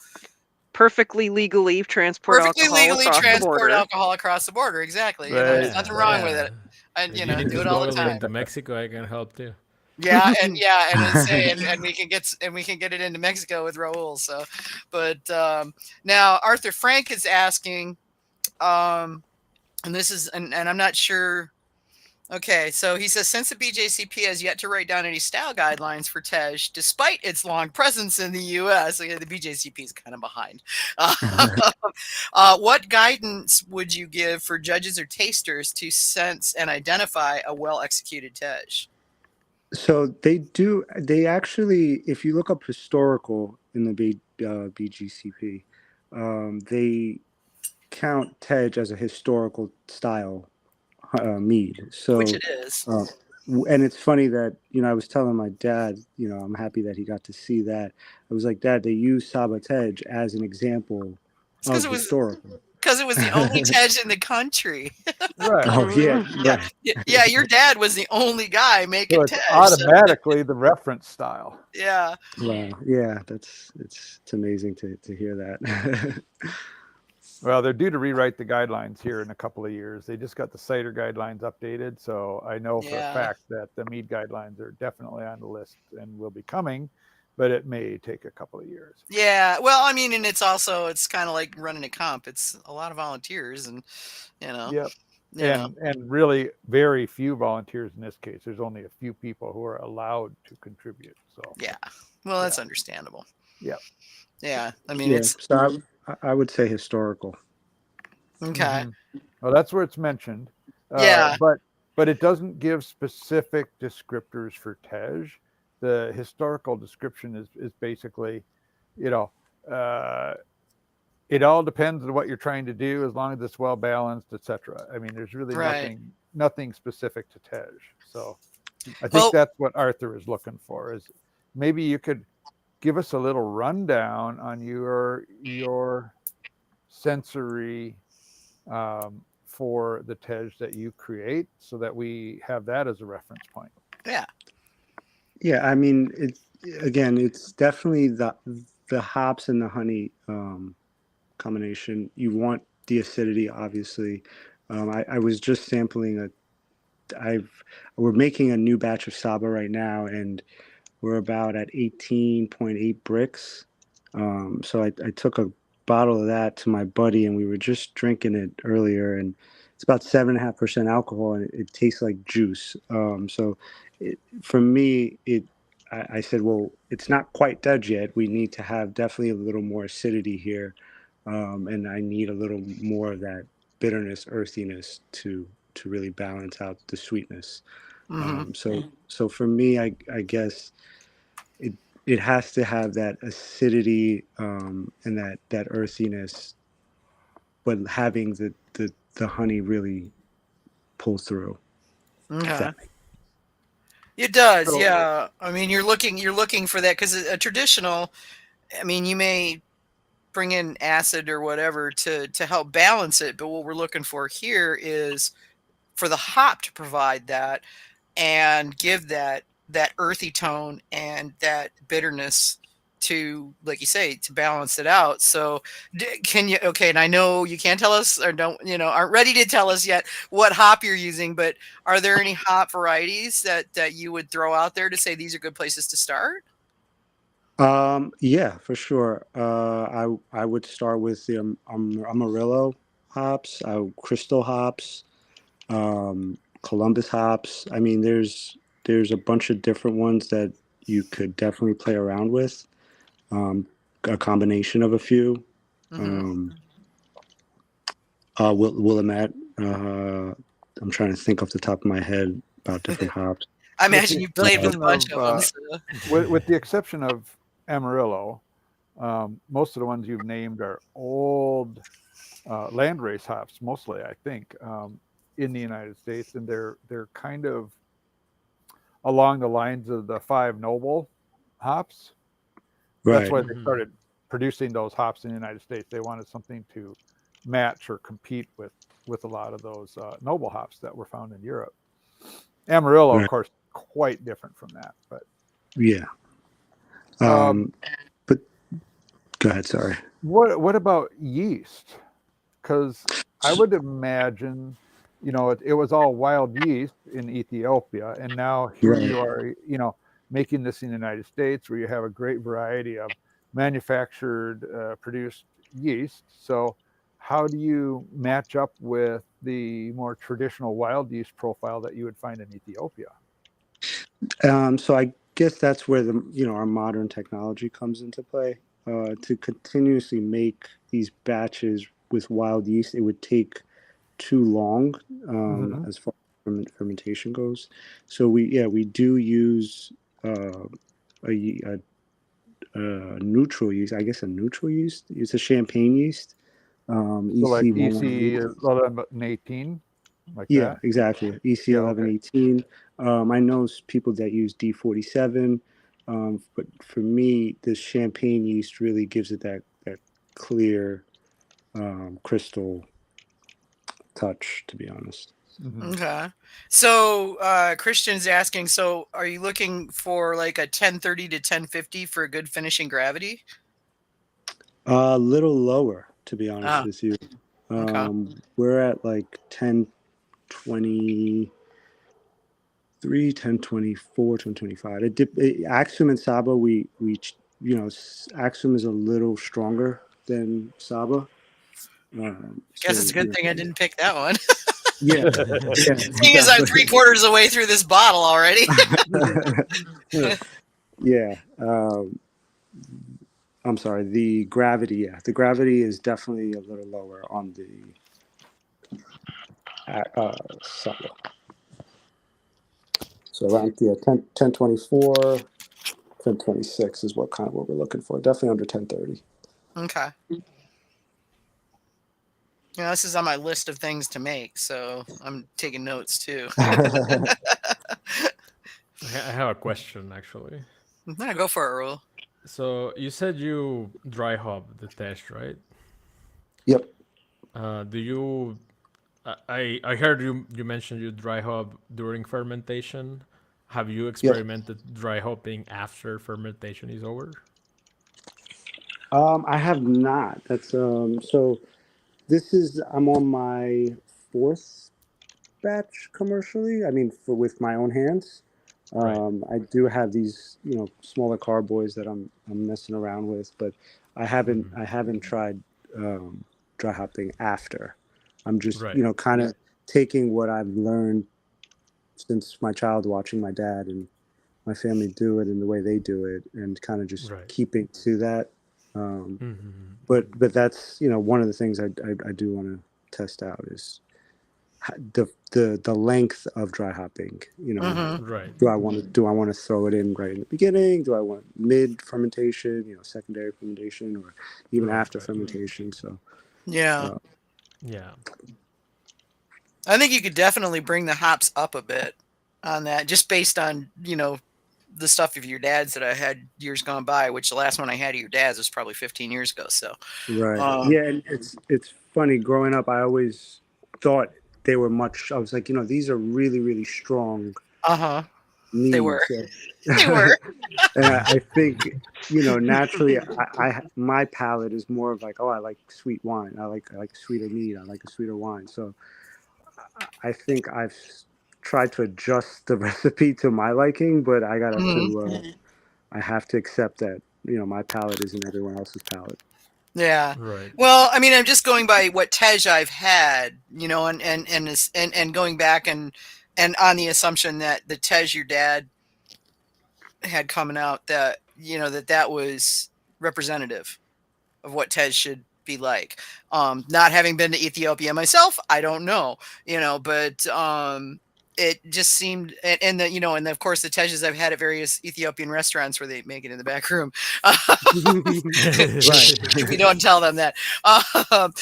Perfectly legally transport alcohol across the border. Exactly. Right. There's nothing wrong with it. And If you need do to it all the smuggle it time. into Mexico, I can help too. Yeah, and we can get it into Mexico with Raul. So, but now Arthur Frank is asking, and this is, and I'm not sure. Okay, so he says, since the BJCP has yet to write down any style guidelines for Tej, despite its long presence in the U.S., the BJCP is kind of behind. What guidance would you give for judges or tasters to sense and identify a well-executed Tej? So they actually, if you look up historical in the BGCP, they count Tej as a historical style mead. So, Which it is. And it's funny that, I was telling my dad, I'm happy that he got to see that. I was like, Dad, they use Saba Tej as an example of historical. Because it was the only Tej in the country. Right. Oh, yeah. Right. Yeah, your dad was the only guy making So it's Tej. automatically the reference style. Yeah. Wow. Yeah, it's amazing to hear that. Well, they're due to rewrite the guidelines here in a couple of years. They just got the cider guidelines updated, so I know for a fact that the mead guidelines are definitely on the list and will be coming, but it may take a couple of years. Yeah, well, I mean, and it's kind of like running a comp. It's a lot of volunteers, and Yep. And really very few volunteers in this case. There's only a few people who are allowed to contribute. So yeah, well, that's understandable. Yep. Yeah, I mean, so I would say historical. Okay. Mm-hmm. Well, that's where it's mentioned. Yeah. But it doesn't give specific descriptors for Tej. The historical description is basically, it all depends on what you're trying to do, as long as it's well balanced, etc. I mean, there's really nothing specific to Tej. So I think that's what Arthur is looking for. Is maybe you could give us a little rundown on your sensory for the Tej that you create, so that we have that as a reference point. Yeah, I mean, it's definitely the hops and the honey combination. You want the acidity, obviously. I was just sampling we're making a new batch of Saba right now, and we're about at 18.8 bricks. So I took a bottle of that to my buddy, and we were just drinking it earlier, and it's about 7.5% alcohol, and it tastes like juice. So for me, I said, well, it's not quite dead yet. We need to have definitely a little more acidity here, and I need a little more of that bitterness, earthiness to really balance out the sweetness. So for me, I guess it has to have that acidity and that earthiness, but having the honey really pull through. It does, yeah. I mean, you're looking for that, because a traditional, I mean, you may bring in acid or whatever to help balance it, but what we're looking for here is for the hop to provide that and give that earthy tone and that bitterness to, like you say, to balance it out. So can you, okay, and I know you can't tell us, or aren't ready to tell us yet what hop you're using, but are there any hop varieties that you would throw out there to say these are good places to start? Yeah, for sure. I would start with the Amarillo hops, crystal hops. Columbus hops. I mean, there's a bunch of different ones that you could definitely play around with. A combination of a few. Mm-hmm. Willamette. I'm trying to think off the top of my head about different hops. I With imagine the you played with a bunch exception of them. with the exception of Amarillo, most of the ones you've named are old landrace hops, mostly, I think, in the United States, and they're kind of along the lines of the five noble hops. That's Right. why they started producing those hops in the United States. They wanted something to match or compete with a lot of those noble hops that were found in Europe. Amarillo, of Right. course, quite different from that. But Yeah. um, But go ahead. Sorry. what about yeast? Because I would imagine, it was all wild yeast in Ethiopia, and now here Right. you are, making this in the United States, where you have a great variety of manufactured, produced yeast. So, how do you match up with the more traditional wild yeast profile that you would find in Ethiopia? So I guess that's where our modern technology comes into play. To continuously make these batches with wild yeast, it would take too long Mm-hmm. as far as fermentation goes. So we do use uh, a neutral yeast. I guess a neutral yeast. It's a champagne yeast. So, like EC one one EC eight. 1118, like Yeah, that. exactly. EC Yeah. eleven Okay. eighteen. I know people that use D47, but for me, the champagne yeast really gives it that clear crystal touch. To be honest. Mm-hmm. Okay. So Christian's asking, so are you looking for like a 1030 to 1050 for a good finishing gravity? A little lower, to be honest Ah, with you. okay. We're at like 1023, 1024, 1025. Axum and Saba, Axum is a little stronger than Saba. Guess it's a good thing I didn't pick that one. Yeah, yeah, Seeing as I'm exactly. 3/4 of the way through this bottle already. Yeah. I'm sorry. The gravity, yeah, the gravity is definitely a little lower on the Saba. So around 1024, 1026 is what we're looking for. Definitely under 1030. Okay. This is on my list of things to make, so I'm taking notes too. I have a question actually. No, go for it, Earl. So you said you dry hop the test, right? Yep. Do you? I heard you mentioned you dry hop during fermentation. Have you Yep. experimented dry hopping after fermentation is over? I have not. That's so I'm on my fourth batch commercially. I mean, with my own hands. Right. I do have these, smaller carboys that I'm messing around with, but I haven't tried dry hopping after. I'm just, Right. kind of taking what I've learned since my child watching my dad and my family do it and the way they do it, and kind of just Right. keeping to that. Um, Mm-hmm. but that's one of the things I do want to test out is the length of dry hopping. Mm-hmm. Right. Do I want to throw it in right in the beginning? Do I want mid fermentation, secondary fermentation, or even Right. after Right. fermentation? So Yeah. Yeah. I think you could definitely bring the hops up a bit on that, just based on, the stuff of your dad's that I had years gone by, which the last one I had of your dad's was probably 15 years ago. So, right, yeah, and it's funny. Growing up, I always thought they were much. I was like, these are really really strong uh-huh. They were. meads. They were. And I think, naturally, my palate is more of like, oh, I like sweet wine. I like a sweeter mead. I like a sweeter wine. So I think I've tried to adjust the recipe to my liking, but Mhm. I have to accept that my palate isn't everyone else's palate. Yeah. Right. Well, I mean, I'm just going by what Tej I've had, and going back and And on the assumption that the Tej your dad had coming out, that that was representative of what Tej should be like. Not having been to Ethiopia myself, I don't know, but it just seemed, and of course the Tejas I've had at various Ethiopian restaurants where they make it in the back room. Right. We don't tell them that. As long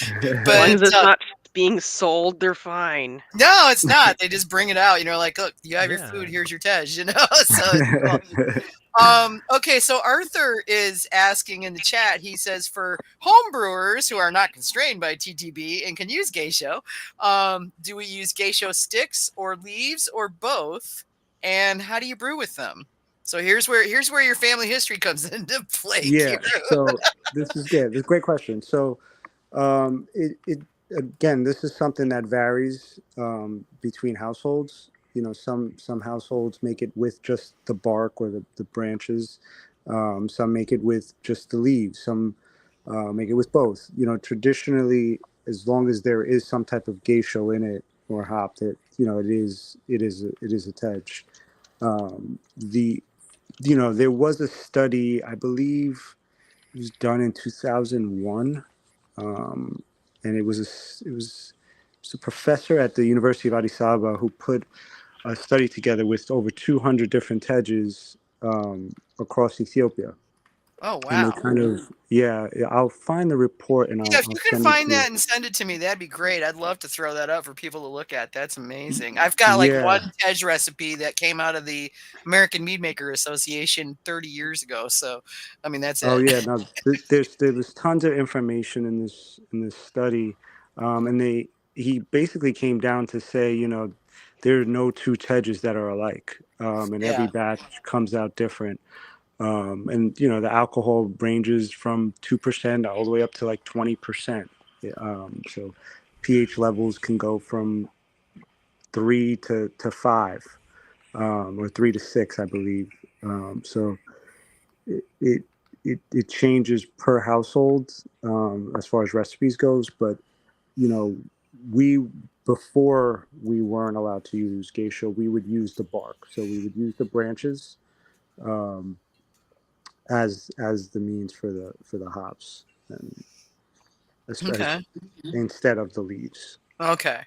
But as it's not being sold, they're fine. no, it's not. They just bring it out. Like, look, you have your Yeah. food. Here's your Tej. So it's cool. Okay, so Arthur is asking in the chat. He says, for home brewers who are not constrained by TTB and can use geisho, do we use geisho sticks or leaves or both? And how do you brew with them? So here's where your family history comes into play. Yeah. Kiru. So this is good. This is a great question. So it again, this is something that varies between households. Some households make it with just the bark or the branches. Some make it with just the leaves. Some make it with both. Traditionally, as long as there is some type of geisho in it or hop, that it is a tej. There was a study, I believe, it was done in 2001, and it was a professor at the University of Addis Ababa who put a study together with over 200 different teges across Ethiopia. Oh, And wow. they kind of, I'll find the report and Yeah, if I'll you can send it find to you. that and send it to me, that'd be great. I'd love to throw that up for people to look at. That's amazing. I've got like Yeah. one Tej recipe that came out of the American Mead Maker Association 30 years ago. So, I mean, that's Oh it. yeah, no, there was tons of information in this study, and he basically came down to say, there are no two teges that are alike, and every Yeah. batch comes out different, and the alcohol ranges from 2% all the way up to like 20%. So pH levels can go from 3 to 5, or 3 to 6, I believe. So it it, it changes per household as far as recipes goes, but we before we weren't allowed to use geisha, we would use the bark, so we would use the branches um, as the means for the hops, and Okay. instead of the leaves. Okay.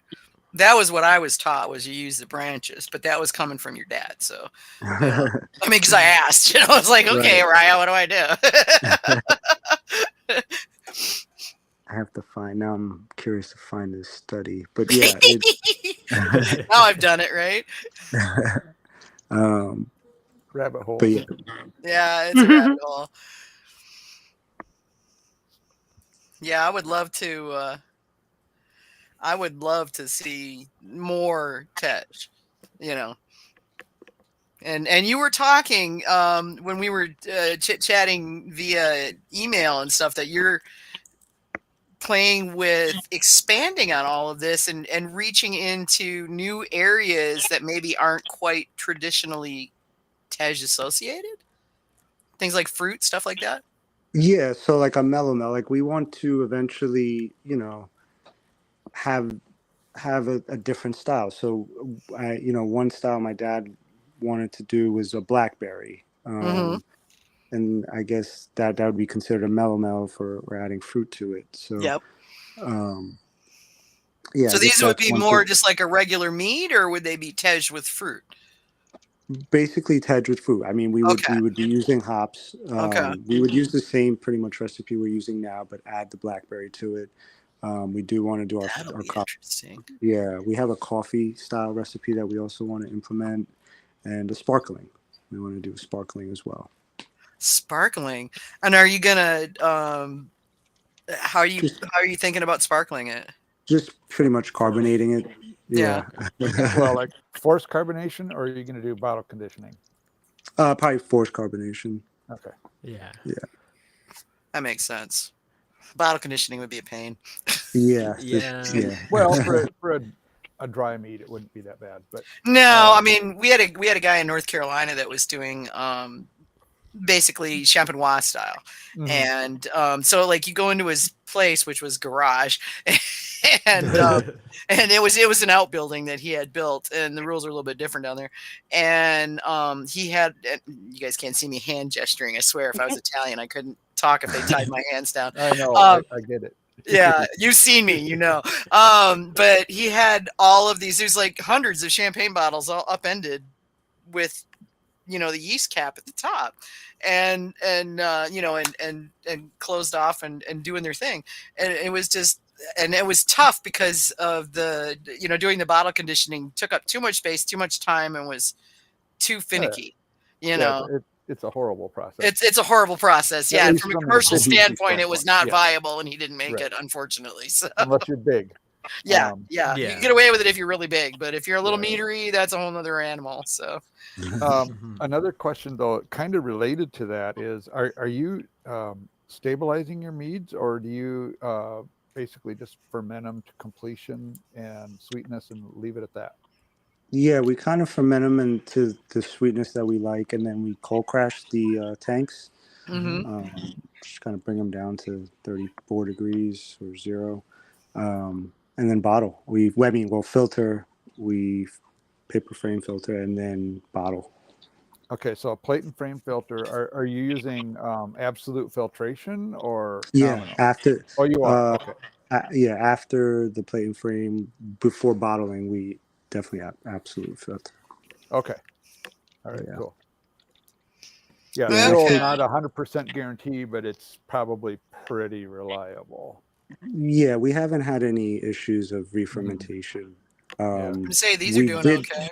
That was what I was taught, was you use the branches, but that was coming from your dad. So, I mean, because I asked, I was like, okay, Araya, what do I do? I have to find. Now I'm curious to find this study, but yeah, Now I've done it, right? Rabbit hole. But yeah, Yeah, it's a rabbit hole. Yeah, I would love to see more Tej, And you were talking when we were chit-chatting via email and stuff, that you're playing with expanding on all of this and reaching into new areas that maybe aren't quite traditionally Tej associated. Things like fruit, stuff like that. yeah. So like a melomel, like we want to eventually, have a different style. So one style my dad wanted to do was a blackberry. And I guess that would be considered a melomel for adding fruit to it. So Yep. Yeah. So I guess these would that's be one more thing. just like a regular mead, or would they be Tej with fruit? Basically tej with fruit. I mean, we would Okay. be using hops. Okay. We would use the same pretty much recipe we're using now, but add the blackberry to it. We do want to do That'll our be coffee. interesting. Yeah, we have a coffee style recipe that we also want to implement, and a sparkling. We want to do sparkling as well. Sparkling. And are you gonna how are you thinking about sparkling it? Just pretty much carbonating it. Yeah. Well, like forced carbonation, or are you going to do bottle conditioning? Probably forced carbonation. Okay. Yeah. That makes sense. Bottle conditioning would be a pain. Yeah. Yeah. Yeah. Well, for a dry meat, it wouldn't be that bad. But No, I mean, we had a guy in North Carolina that was doing basically champenois style. And so like you go into his place, which was garage, and it was an outbuilding that he had built, and the rules are a little bit different down there. And he had, you guys can't see me hand gesturing. I swear, if I was Italian, I couldn't talk if they tied my hands down. I know. I get it. Yeah, you've seen me, you know. But he had all of these. There's like hundreds of champagne bottles all upended with, you know, the yeast cap at the top, and you know, and closed off and doing their thing. And it was just, and it was tough because of the, you know, doing the bottle conditioning took up too much space, too much time, and was too finicky. You know, it's a horrible process. It's a horrible process. Yeah, and from a commercial standpoint, it was not Yeah. viable, and he didn't make Right. it, unfortunately. So Unless you're big. yeah, Yeah. you can get away with it if you're really big, but if you're a little meadery, that's a whole other animal. So Another question, though, kind of related to that is, are you stabilizing your meads, or do you basically just ferment them to completion and sweetness and leave it at that? Yeah, we kind of ferment them into the sweetness that we like, and then we cold crash the tanks. Just kind of bring them down to 34 degrees or 0, and then bottle. We'll filter, we paper frame filter, and then bottle. Okay, so a plate and frame filter. Are you using absolute filtration or Yeah, nominal? after. Oh, you are. Okay. Yeah, after the plate and frame, before bottling, we definitely absolute filter. Okay. All right. Yeah. Cool. Yeah, Yeah, still okay. not 100% guarantee, but it's probably pretty reliable. Yeah, we haven't had any issues of re-fermentation. I'm gonna say these are we doing did- okay.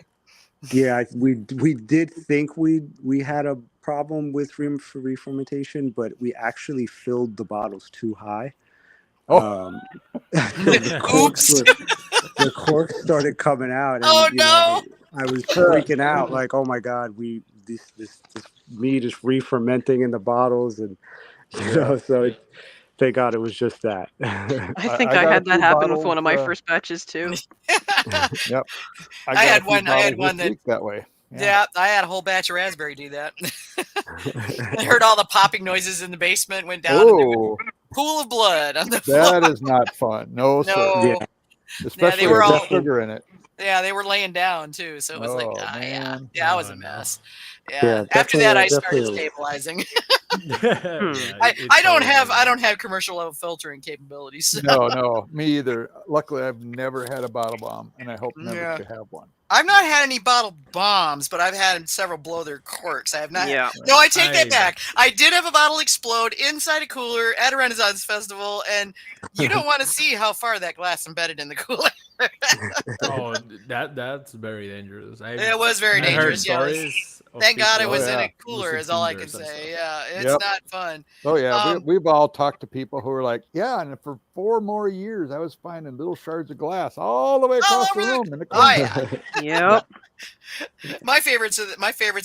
Yeah, we did think we had a problem with re-fermentation, but we actually filled the bottles too high. Oh. The corks started coming out, and Oh, you know, I was freaking out, like, oh my god, this meat is re-fermenting in the bottles, and you know, so thank God it was just that. I think I I got had a that few happen with one of my bottles, first batches too. Yep. I got had a few one- I had bottles one this that- week that way. Yeah, I had a whole batch of raspberry do that. I heard all the popping noises in the basement, went down, and there was Oh, a pool of blood on the floor. that is not fun. No, sir. No, Yeah. Especially were with all- sugar in it. yeah, they were laying down too, so it was like, Oh, yeah, man. it was Oh, a no. mess. Yeah, Yeah, after that, I started definitely- stabilizing. Yeah, I it's don't always- have commercial level filtering capabilities. So. No, me either. Luckily, I've never had a bottle bomb, and I hope never Yeah. to have one. I've not had any bottle bombs, but I've had several blow their corks. I have not. Yeah. No, I take that I- back. I did have a bottle explode inside a cooler at a Renaissance festival, and you don't want to see how far that glass embedded in the cooler. Oh, that's very dangerous. It was very I heard dangerous. Yeah, stories. of thank God it people was in yeah. a cooler. losing Is all I can fingers and say. stuff. Yeah, it's Yep. not fun. Oh yeah, Um, we've all talked to people who are like, yeah, and for 4 more years, I was finding little shards of glass all the way All across the over the- room in the Oh corner. yeah. Yep. My favorites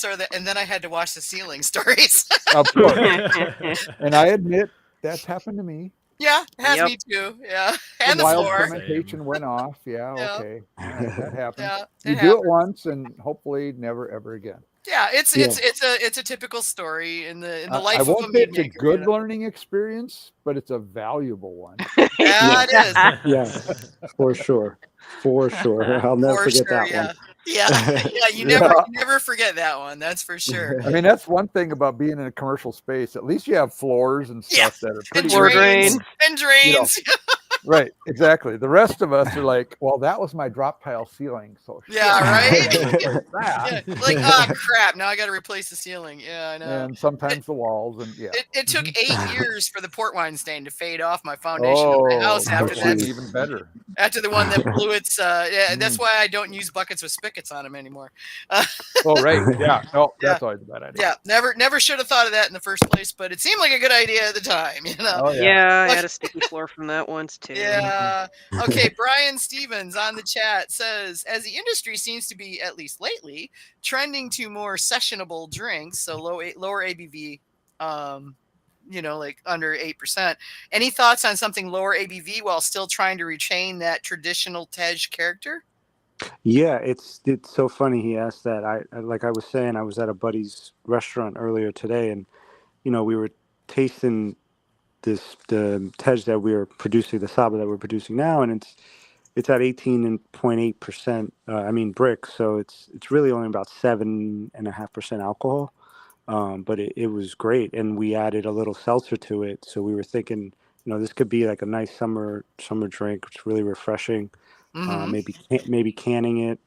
are the, and then I had to wash the ceiling stories. Of course. And I admit that's happened to me. Yeah, has Yep. me too. Yeah, and the wild floor. fermentation went off. Yeah, Yeah. okay. Yeah, that happens. Yeah, You it do happens. it once, and hopefully never ever again. Yeah, it's Yeah. it's a typical story in the life I of a won't say mead it's a maker. good you know? learning experience, but it's a valuable one. Yeah, it is. Yeah, for sure. I'll never For forget sure, that yeah. one. Yeah, yeah, you never forget that one. That's for sure. I mean, that's one thing about being in a commercial space. At least you have floors and Yeah. stuff that are And pretty Floor drains. drain. And drains. Right, exactly. The rest of us are like, well, that was my drop tile ceiling. So Yeah, right? that. Yeah, like, oh crap! Now I got to replace the ceiling. Yeah, I know. And sometimes the walls, and yeah. It took 8 years for the port wine stain to fade off my foundation of my house after that's that. even better. After the one that blew its. Yeah, that's why I don't use buckets with spigots on them anymore. Oh, right. Yeah. No, that's always a bad idea. Yeah, never should have thought of that in the first place, but it seemed like a good idea at the time. You know. Oh, Yeah, I had a sticky floor from that once too. Yeah. Okay, Brian Stevens on the chat says, as the industry seems to be, at least lately, trending to more sessionable drinks, so lower ABV, like under 8%. Any thoughts on something lower ABV while still trying to retain that traditional Tej character? Yeah, it's so funny he asked that. Like I was saying, I was at a buddy's restaurant earlier today, and we were tasting the tej that we're producing, the Saba that we're producing now, and it's at 18.8%. I mean brick, so it's really only about 7.5% alcohol. But it was great, and we added a little seltzer to it. So we were thinking, this could be like a nice summer drink. It's really refreshing. Mm-hmm. Maybe canning it.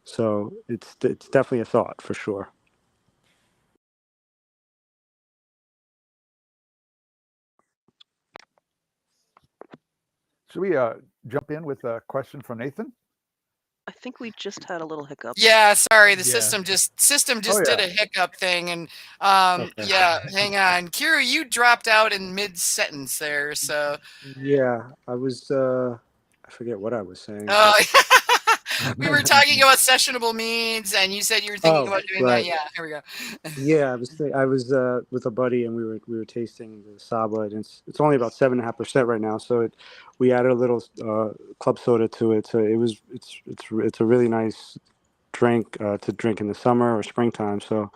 So it's definitely a thought for sure. Should we jump in with a question from Nathan? I think we just had a little hiccup. Yeah, sorry, the Yeah. system just Oh, did yeah. a hiccup thing, and Okay. yeah, hang on, Kira, you dropped out in mid sentence there, so Yeah, I was. I forget what I was saying. oh. We were talking about sessionable means, and you said you were thinking Oh, about doing right. that. Yeah, here we go. Yeah, I was with a buddy, and we were tasting the Saba, and it's only about 7.5% right now. So we added a little club soda to it. So it's a really nice drink to drink in the summer or springtime. So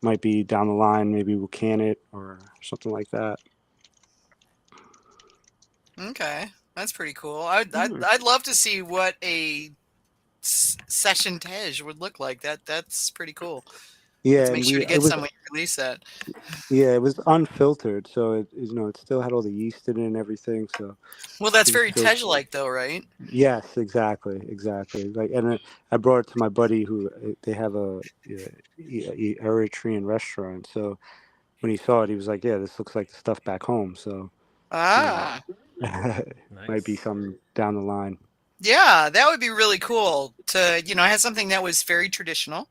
might be down the line, maybe we'll can it or something like that. Okay, that's pretty cool. I'd love to see what a session tej would look like. That's pretty cool. Yeah, Let's make and sure to get some when you release that. yeah, it was unfiltered, so it still had all the yeast in it and everything. So Well, that's it was very still. tej-like, though, right? Yes, exactly. Like, and I brought it to my buddy who they have a Eritrean restaurant. So when he saw it, he was like, "Yeah, this looks like the stuff back home." So Ah, might be Nice. some down the line. yeah, that would be really cool to have something that was very traditional,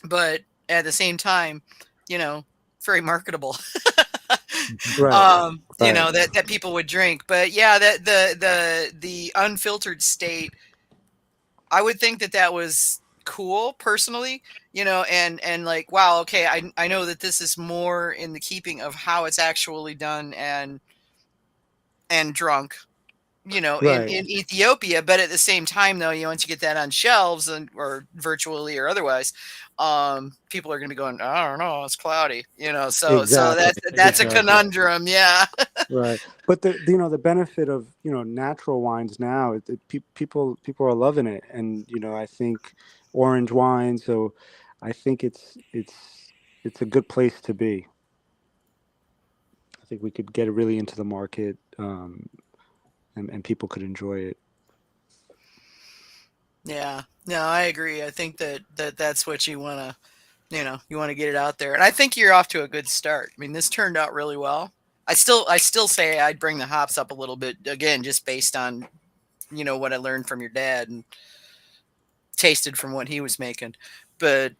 but at the same time, very marketable. Right, right, That people would drink. But yeah, that the unfiltered state, I would think that was cool personally, and like, wow, okay, I know that this is more in the keeping of how it's actually done and drunk, right. in Ethiopia. But at the same time, though, once you get that on shelves or virtually or otherwise, people are going to be going, I don't know, it's cloudy, so Exactly, that's a Exactly. exactly. conundrum. Yeah. Right, but the benefit of natural wines now, people are loving it, and I think orange wine. So I think it's a good place to be. I think we could get it really into the market, and people could enjoy it. Yeah, no, I agree. I think that's what you want to, you want to get it out there. And I think you're off to a good start. I mean, this turned out really well. I still say I'd bring the hops up a little bit again, just based on, what I learned from your dad and tasted from what he was making. But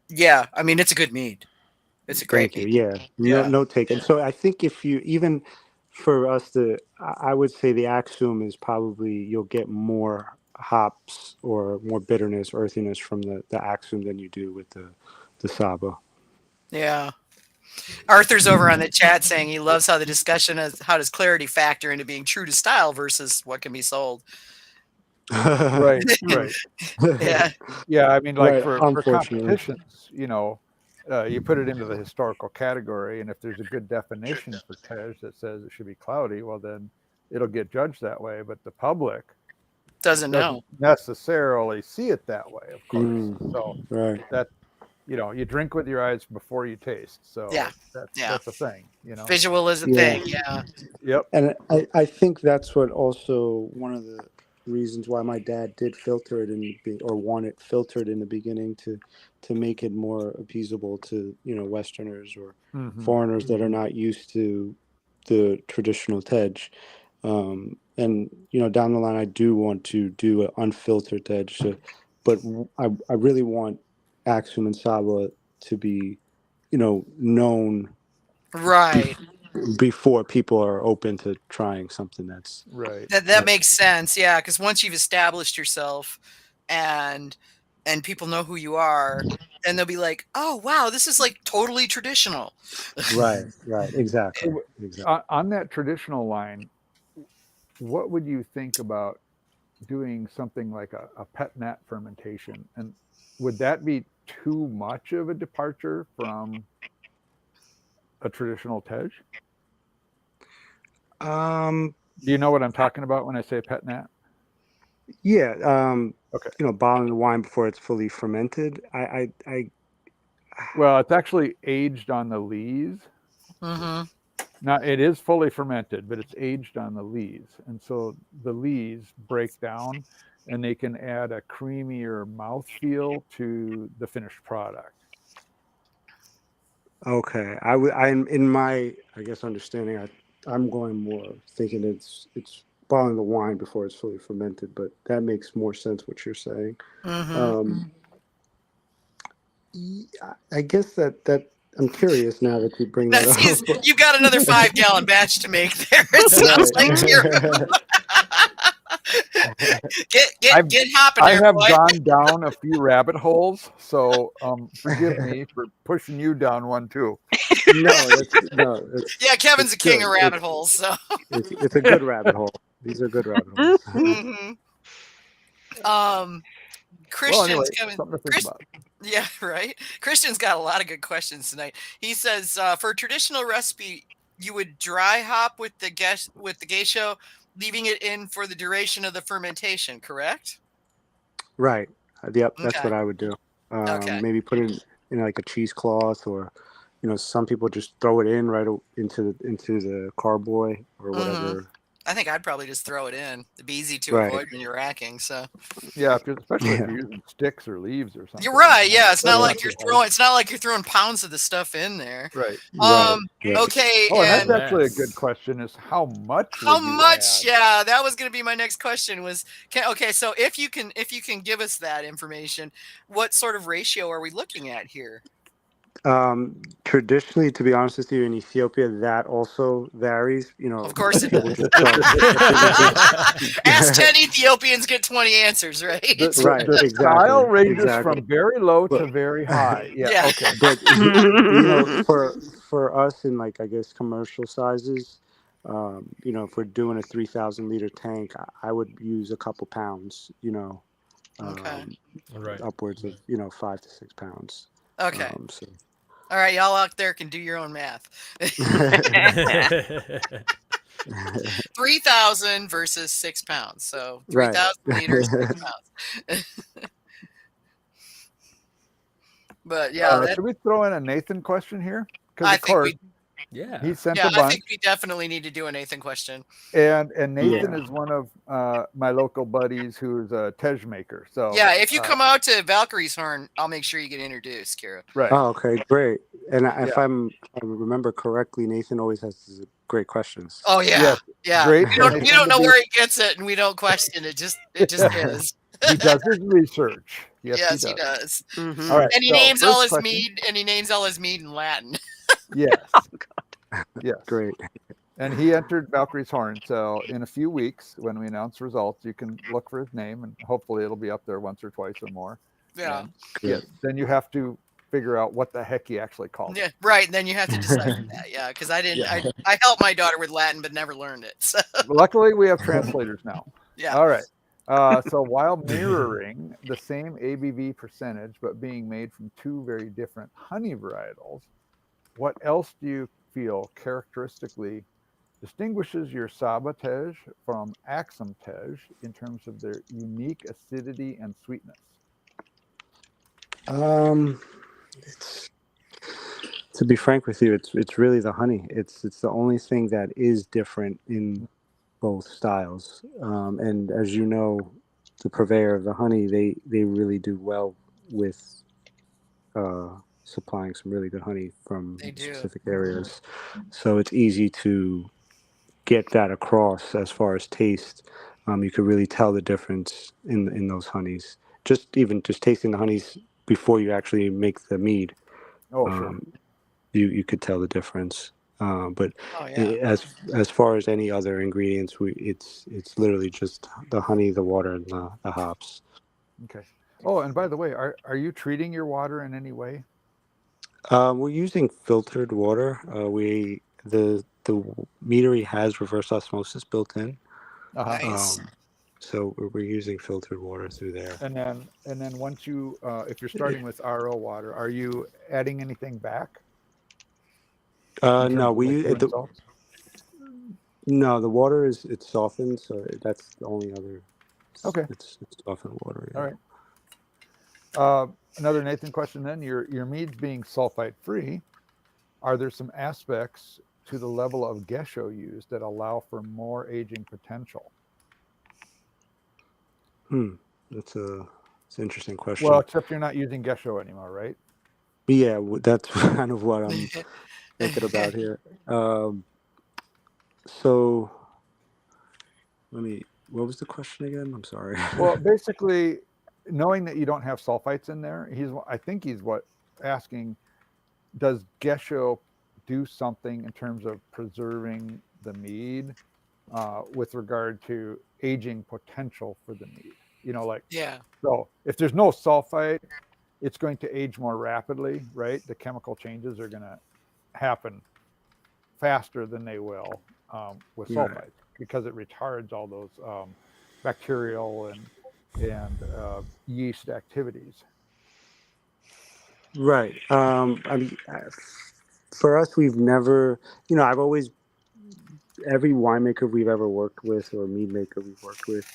yeah, I mean, it's a good mead. It's a great Thank you. mead. Yeah, Yeah. no take. And so I think if you even for us to, I would say the Axum is probably you'll get more hops or more bitterness, earthiness from the Axum than you do with the Saba. Yeah. Arthur's over on the chat saying he loves how the discussion is how does clarity factor into being true to style versus what can be sold. Right, right. Yeah. Yeah, I mean, like Right. for Unfortunately. competitions, you put it into the historical category, and if there's a good definition for tej that says it should be cloudy, well, then it'll get judged that way. But the public Doesn't know. doesn't necessarily see it that way, of course. So Right. that you drink with your eyes before you taste. So Yeah. that's Yeah. a thing. Visual is a Yeah. thing. Yeah. Yep. And I think that's what also one of the reasons why my dad did filter it or want it filtered in the beginning to make it more appeasable to Westerners or Mhm. foreigners that are not used to the traditional tej. And down the line I do want to do an unfiltered tej. So, but I really want Axum and Saba to be known Right. before people are open to trying something that's Right. That makes sense. Yeah, because once you've established yourself and people know who you are, then they'll be like, "Oh, wow, this is like totally traditional." right, exactly, So, exactly. on that traditional line, what would you think about doing something like a pet nat fermentation? And would that be too much of a departure from a traditional tej? Um, Do you know what I'm talking about when I say pet nat? yeah. Okay. Bottling the wine before it's fully fermented. Well, it's actually aged on the lees. Mm-hmm. Now, it is fully fermented, but it's aged on the lees. And so the lees break down and they can add a creamier mouthfeel to the finished product. Okay. I'm in my, I guess, understanding. I'm going more thinking it's bottling the wine before it's fully fermented, but that makes more sense what you're saying. Mm-hmm. I guess that I'm curious now that you bring that That's up. you've got another 5-gallon batch to make there. It sounds like you're get hopping I there, have boy. gone down a few rabbit holes, so forgive me for pushing you down one too. No. Yeah, Kevin's It's a king good. of rabbit holes, so. It's a good rabbit hole. These are good rabbit holes. Mm-hmm. Well, Christian's anyway, coming. something to think about. Yeah, right. Christian's got a lot of good questions tonight. He says, for a traditional recipe, you would dry hop with the geisho, leaving it in for the duration of the fermentation. Correct? Right. Yep. That's Okay. what I would do. Okay. Maybe put it in like a cheesecloth, or some people just throw it in right into the carboy or Mm-hmm. whatever. I think I'd probably just throw it in. It'd be easy to Right. avoid when you're racking. So. Yeah, especially if Yeah. you're using sticks or leaves or something. You're right. Yeah, it's not Yeah. like you're throwing. It's not like you're throwing pounds of the stuff in there. Right. Right. Okay. Oh, and that's And actually a good question: is how much? how would you much? add? Yeah, that was going to be my next question. Okay, so if you can give us that information, what sort of ratio are we looking at here? Traditionally, to be honest with you, in Ethiopia, that also varies. Of course it people does. just start. Ask 10 Ethiopians, get 20 answers, right? Right, The exactly, style ranges exactly. from very low But- to very high. Yeah. Yeah. Okay. But for us in, like, I guess, commercial sizes, if we're doing a 3,000-liter tank, I would use a couple pounds. Okay. Right. Upwards of 5 to 6 pounds. Okay. So. All right, y'all out there can do your own math. 3,000 versus 6 pounds. So 3,000 liters, 6 pounds. But yeah, Should we throw in a Nathan question here? Because I of think course Yeah. he sent yeah, a bunch. I think we definitely need to do a Nathan question. And Nathan is one of my local buddies who's a tej maker. So Yeah, if you come out to Valkyrie's Horn, I'll make sure you get introduced, Kira. right. Oh, okay, great. And if I remember correctly, Nathan always has great questions. Oh yeah, yeah. Great. You don't know where he gets it, and we don't question it. It just is. He does his research. Yes, he does. Mhm. All right. And he so names all first his question. mead, and he names all his mead in Latin. Yes. Oh, God. Yes. Great. And he entered Valkyrie's Horn. So in a few weeks, when we announce results, you can look for his name, and hopefully it'll be up there once or twice or more. Yeah. And, yes. Then you have to figure out what the heck he actually called it. Yeah, right. Then you have to decipher that. Yeah, because I didn't. Yeah. I helped my daughter with Latin, but never learned it. So Luckily, we have translators now. yeah. All right. So while mirroring the same ABV percentage, but being made from two very different honey varietals, what else do you feel characteristically distinguishes your Saba Tej from Axum Tej in terms of their unique acidity and sweetness? To be frank with you, it's really the honey. It's the only thing that is different in both styles. And as you know, the purveyor of the honey, they really do well with supplying some really good honey from specific areas. So it's easy to get that across as far as taste. You could really tell the difference in those honeys. Just tasting the honeys before you actually make the mead. Oh, sure. You could tell the difference. But as far as any other ingredients, it's literally just the honey, the water, and the hops. Okay. Oh, and by the way, are you treating your water in any way? We're using filtered water. The meadery has reverse osmosis built in. Nice. So we're using filtered water through there. And then once you, if you're starting with RO water, are you adding anything back? in No, terms of liquid and the salts? no, the water it's softened, so that's the only other. Okay. It's softened water. All Yeah. right. Another Nathan question then. Your meads being sulfite free, are there some aspects to the level of gesho used that allow for more aging potential? It's an interesting question. Well, except you're not using gesho anymore, right? Yeah, that's kind of what I'm thinking about here. So what was the question again? I'm sorry. Well, basically, knowing that you don't have sulfites in there, I think he's asking, does gesho do something in terms of preserving the mead with regard to aging potential for the mead? Yeah. So if there's no sulfite, it's going to age more rapidly, right? The chemical changes are going to happen faster than they will with Right. sulfite because it retards all those bacterial and yeast activities. Right. I mean, for us, we've never, I've always, every winemaker we've ever worked with or mead maker we've worked with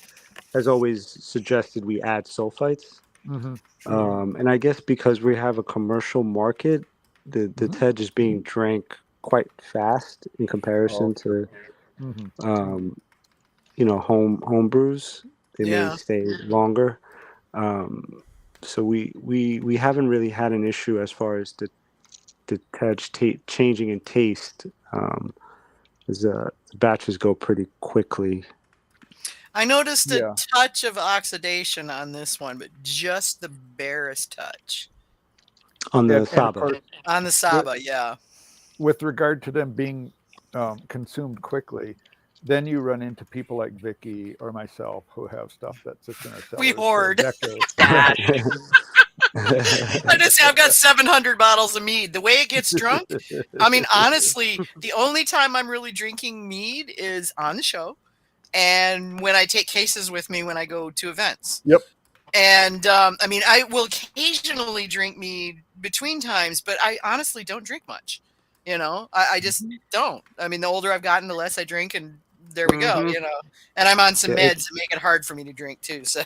has always suggested we add sulfites. And I guess because we have a commercial market, the Tej is being drank quite fast in comparison to, home brews. They may stay longer. So we haven't really had an issue as far as the Tej changing in taste. As the batches go pretty quickly. I noticed a touch of oxidation on this one, but just the barest touch. On the Saba. On the Saba, yeah. With regard to them being consumed quickly, then you run into people like Vicky or myself who have stuff that sits in our cellars. We hoard. I've got 700 bottles of mead. The way it gets drunk, I mean, honestly, the only time I'm really drinking mead is on the show and when I take cases with me when I go to events. Yep. And I mean, I will occasionally drink mead between times, but I honestly don't drink much. I just don't. I mean, the older I've gotten, the less I drink, and there we go. And I'm on some meds that make it hard for me to drink too. So,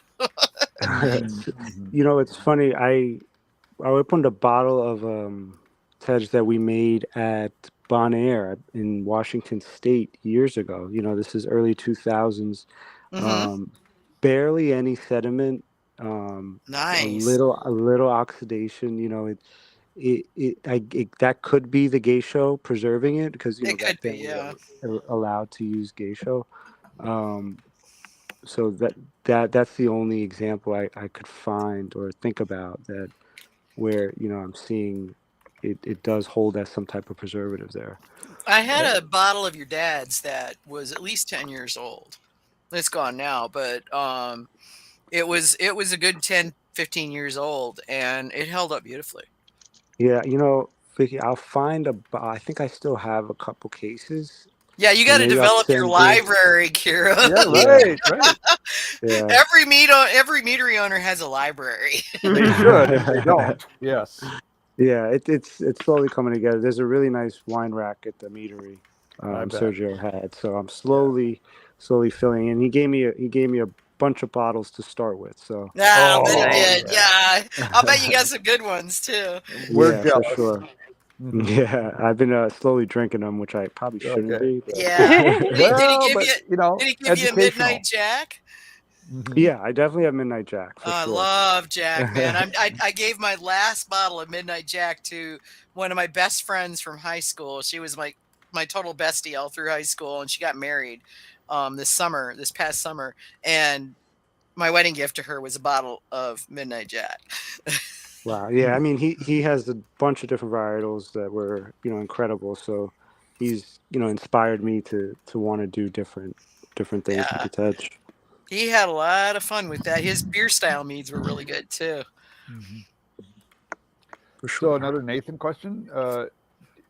it's funny. I opened a bottle of Tej that we made at Bon Air in Washington State years ago. This is early 2000s. Barely any sediment. Nice. A little oxidation. That could be the geisho preserving it because back then we were allowed to use geisho. So that's the only example I could find or think about that where I'm seeing it does hold as some type of preservative there. I had a bottle of your dad's that was at least 10 years old. It's gone now, but it was a good 10, 15 years old, and it held up beautifully. Yeah, Vicky, I'll find I think I still have a couple cases. Yeah, you got to develop your library, Kira. Yeah, right. Yeah. Every meadery owner has a library. They should if they don't. Yes. Yeah, it's slowly coming together. There's a really nice wine rack at the meadery Sergio had, so I'm slowly filling. And he gave me a bunch of bottles to start with. So I'll bet you got some good ones too. We're for sure. Yeah, I've been slowly drinking them, which I probably shouldn't be. But. Yeah. Did he give you a Midnight Jack? Yeah, I definitely have Midnight Jack. For I sure. love Jack, man. I gave my last bottle of Midnight Jack to one of my best friends from high school. She was my total bestie all through high school, and she got married this past summer, and my wedding gift to her was a bottle of Midnight Jack. Wow. Yeah, I mean he has a bunch of different varietals that were incredible. So he's inspired me to want to do different things with the Tej. He had a lot of fun with that. His beer style meads were really good too. For sure. So another Nathan question: do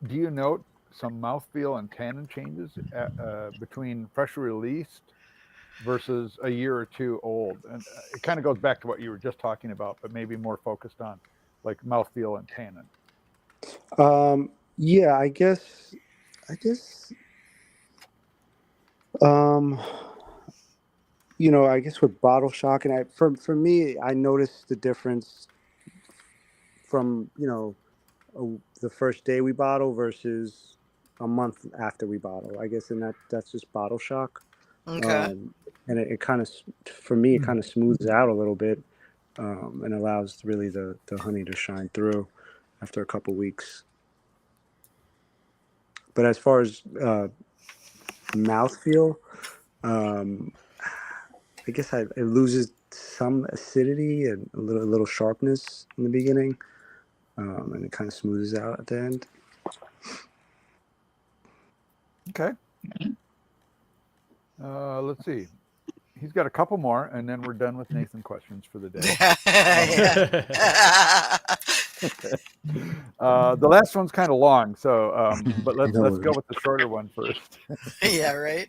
you note some mouthfeel and tannin changes between fresh released versus a year or two old? And it kind of goes back to what you were just talking about, but maybe more focused on like mouthfeel and tannin. Yeah, I guess, um, I guess with bottle shock, and for me, I noticed the difference from, the first day we bottle versus a month after we bottle. I guess, and that's just bottle shock. Okay. Um, and it kind of, for me, it kind of smooths out a little bit, and allows really the honey to shine through after a couple weeks. But as far as mouthfeel, um, I guess it loses some acidity and a little sharpness in the beginning, and it kind of smooths out at the end. Okay. Let's see. He's got a couple more, and then we're done with Nathan questions for the day. The last one's kind of long, so but let's go with the shorter one first. Yeah, right.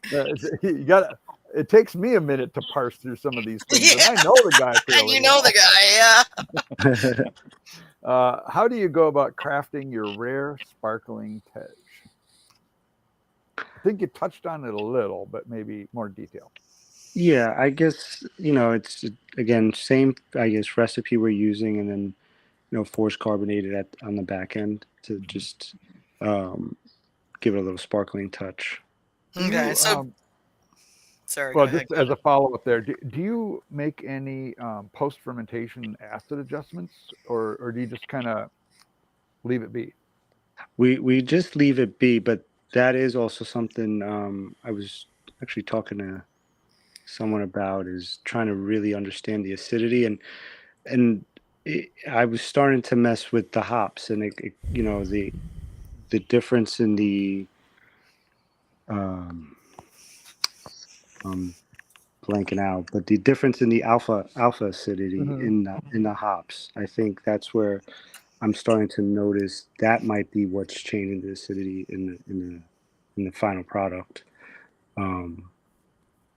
You got. It takes me a minute to parse through some of these things, and I know the guy fairly And you know the guy, yeah. How do you go about crafting your rare sparkling tej? I think you touched on it a little, but maybe more detail. Yeah, I guess, it's again same, I guess, recipe we're using, and then forced carbonated on the back end to just give it a little sparkling touch. Okay, so sorry. Well, go ahead. just as a follow-up there, do you make any post-fermentation acid adjustments, or do you just kind of leave it be? We just leave it be, but that is also something I was actually talking to someone about, is trying to really understand the acidity, and I was starting to mess with the hops, and the difference in the blanking out, but the difference in the alpha acidity in the hops. I think that's where I'm starting to notice that might be what's changing the acidity in the final product.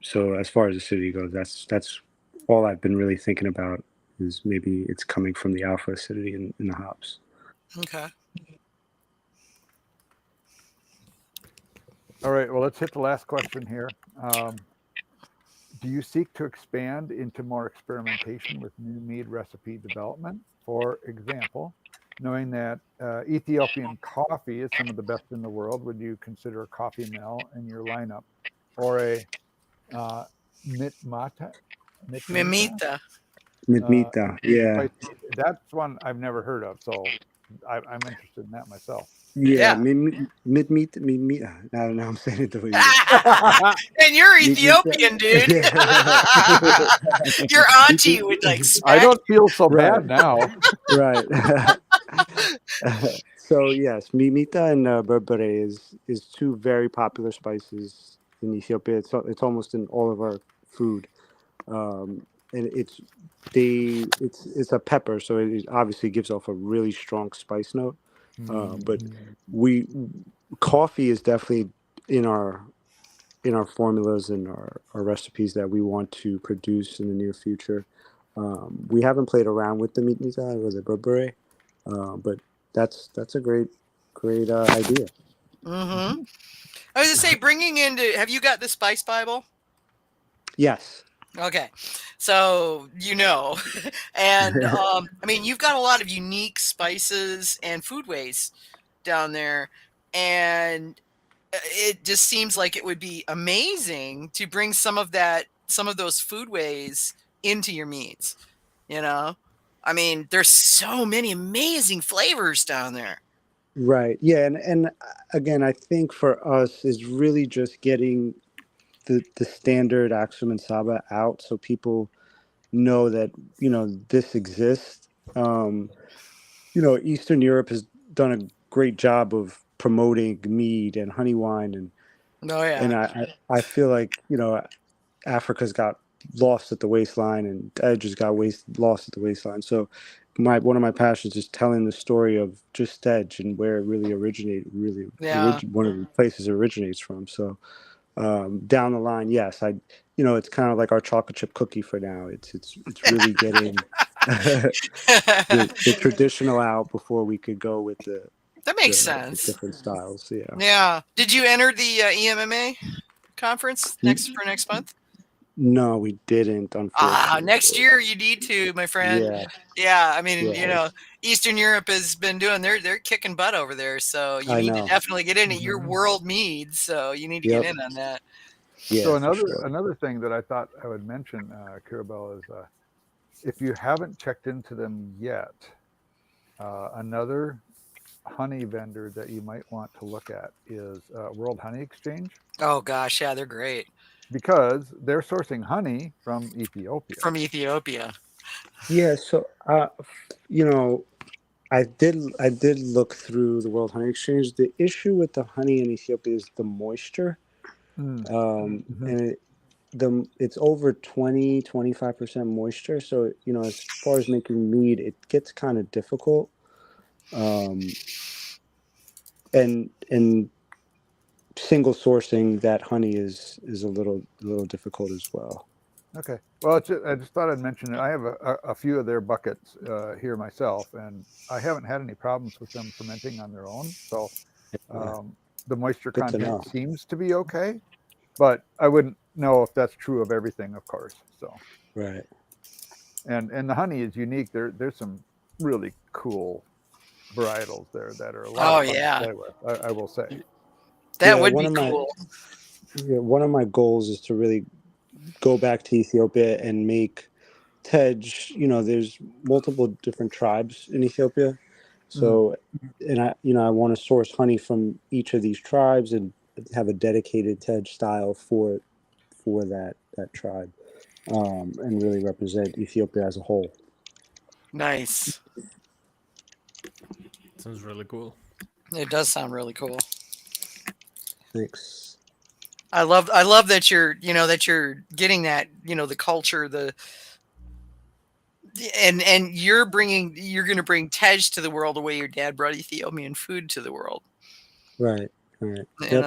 So as far as acidity goes, that's all I've been really thinking about, is maybe it's coming from the alpha acidity in the hops. Okay. All right. Well, let's hit the last question here. Do you seek to expand into more experimentation with new mead recipe development? For example, knowing that Ethiopian coffee is some of the best in the world, would you consider a coffee mill in your lineup, or a mitmata? Mimita. Mitmita, yeah. That's one I've never heard of, so I'm interested in that myself. Yeah, Yeah. I don't know. I'm saying it the way you And you're Ethiopian, dude. Your auntie would like I smack. don't feel so Right. bad now. Right. So yes, mimita and berbere is two very popular spices in Ethiopia. It's almost in all of our food, and it's a pepper, so it obviously gives off a really strong spice note. But coffee is definitely in our formulas and our recipes that we want to produce in the near future. We haven't played around with the mitmita or the berbere, but that's a great idea. Mm-hmm. I was gonna say, bringing into. Have you got the Spice Bible? Yes. Okay, so and I mean, you've got a lot of unique spices and foodways down there, and it just seems like it would be amazing to bring some of those foodways into your meats. I mean, there's so many amazing flavors down there. Right. Yeah, and again, I think for us is really just getting the standard Axum and Saba out, so people know that this exists. Eastern Europe has done a great job of promoting mead and honey wine, Oh yeah. and I feel like Africa's got lost at the waistline, and Edge has got lost at the waistline. So one of my passions is telling the story of just Edge and where it really originated, Yeah. one of the places it originates from. So down the line, yes, it's kind of like our chocolate chip cookie for now. It's really getting the traditional out before we could go with the That makes the sense. different styles. Yeah. Yeah. Did you enter the EMMA conference next month? No, we didn't, unfortunately. Next year you need to, my friend. Yeah. Yeah, I mean, Yeah. Eastern Europe has been doing they're kicking butt over there, so you I need to know. definitely get in it. Your world needs, so you need to Yep. get in on that. Yeah. So for sure. another thing that I thought I would mention, Kirubell, is if you haven't checked into them yet, another honey vendor that you might want to look at is World Honey Exchange, Oh gosh, yeah, they're great. because they're sourcing honey from Ethiopia. From Ethiopia. Yeah. So, you know, I did look through the World Honey Exchange. The issue with the honey in Ethiopia is the moisture. Mhm. And it's over 25% moisture. So, as far as making mead, it gets kind of difficult. And single sourcing that honey is a little difficult as well. Okay. Well, I just thought I'd mention it. I have a few of their buckets here myself, and I haven't had any problems with them fermenting on their own. So the moisture Good to know. content seems to be okay, but I wouldn't know if that's true of everything, of course. So Right. and the honey is unique. There's some really cool varietals there that are a lot of fun to play with. I will say. That would be cool. One of my goals is to really go back to Ethiopia and make tej. There's multiple different tribes in Ethiopia. So, and I want to source honey from each of these tribes and have a dedicated tej style for that tribe, and really represent Ethiopia as a whole. Nice. Sounds really cool. It does sound really cool. Thanks. I love that you're getting that, the culture, and you're going to bring tej to the world the way your dad brought Ethiopian food to the world. Right. Yep.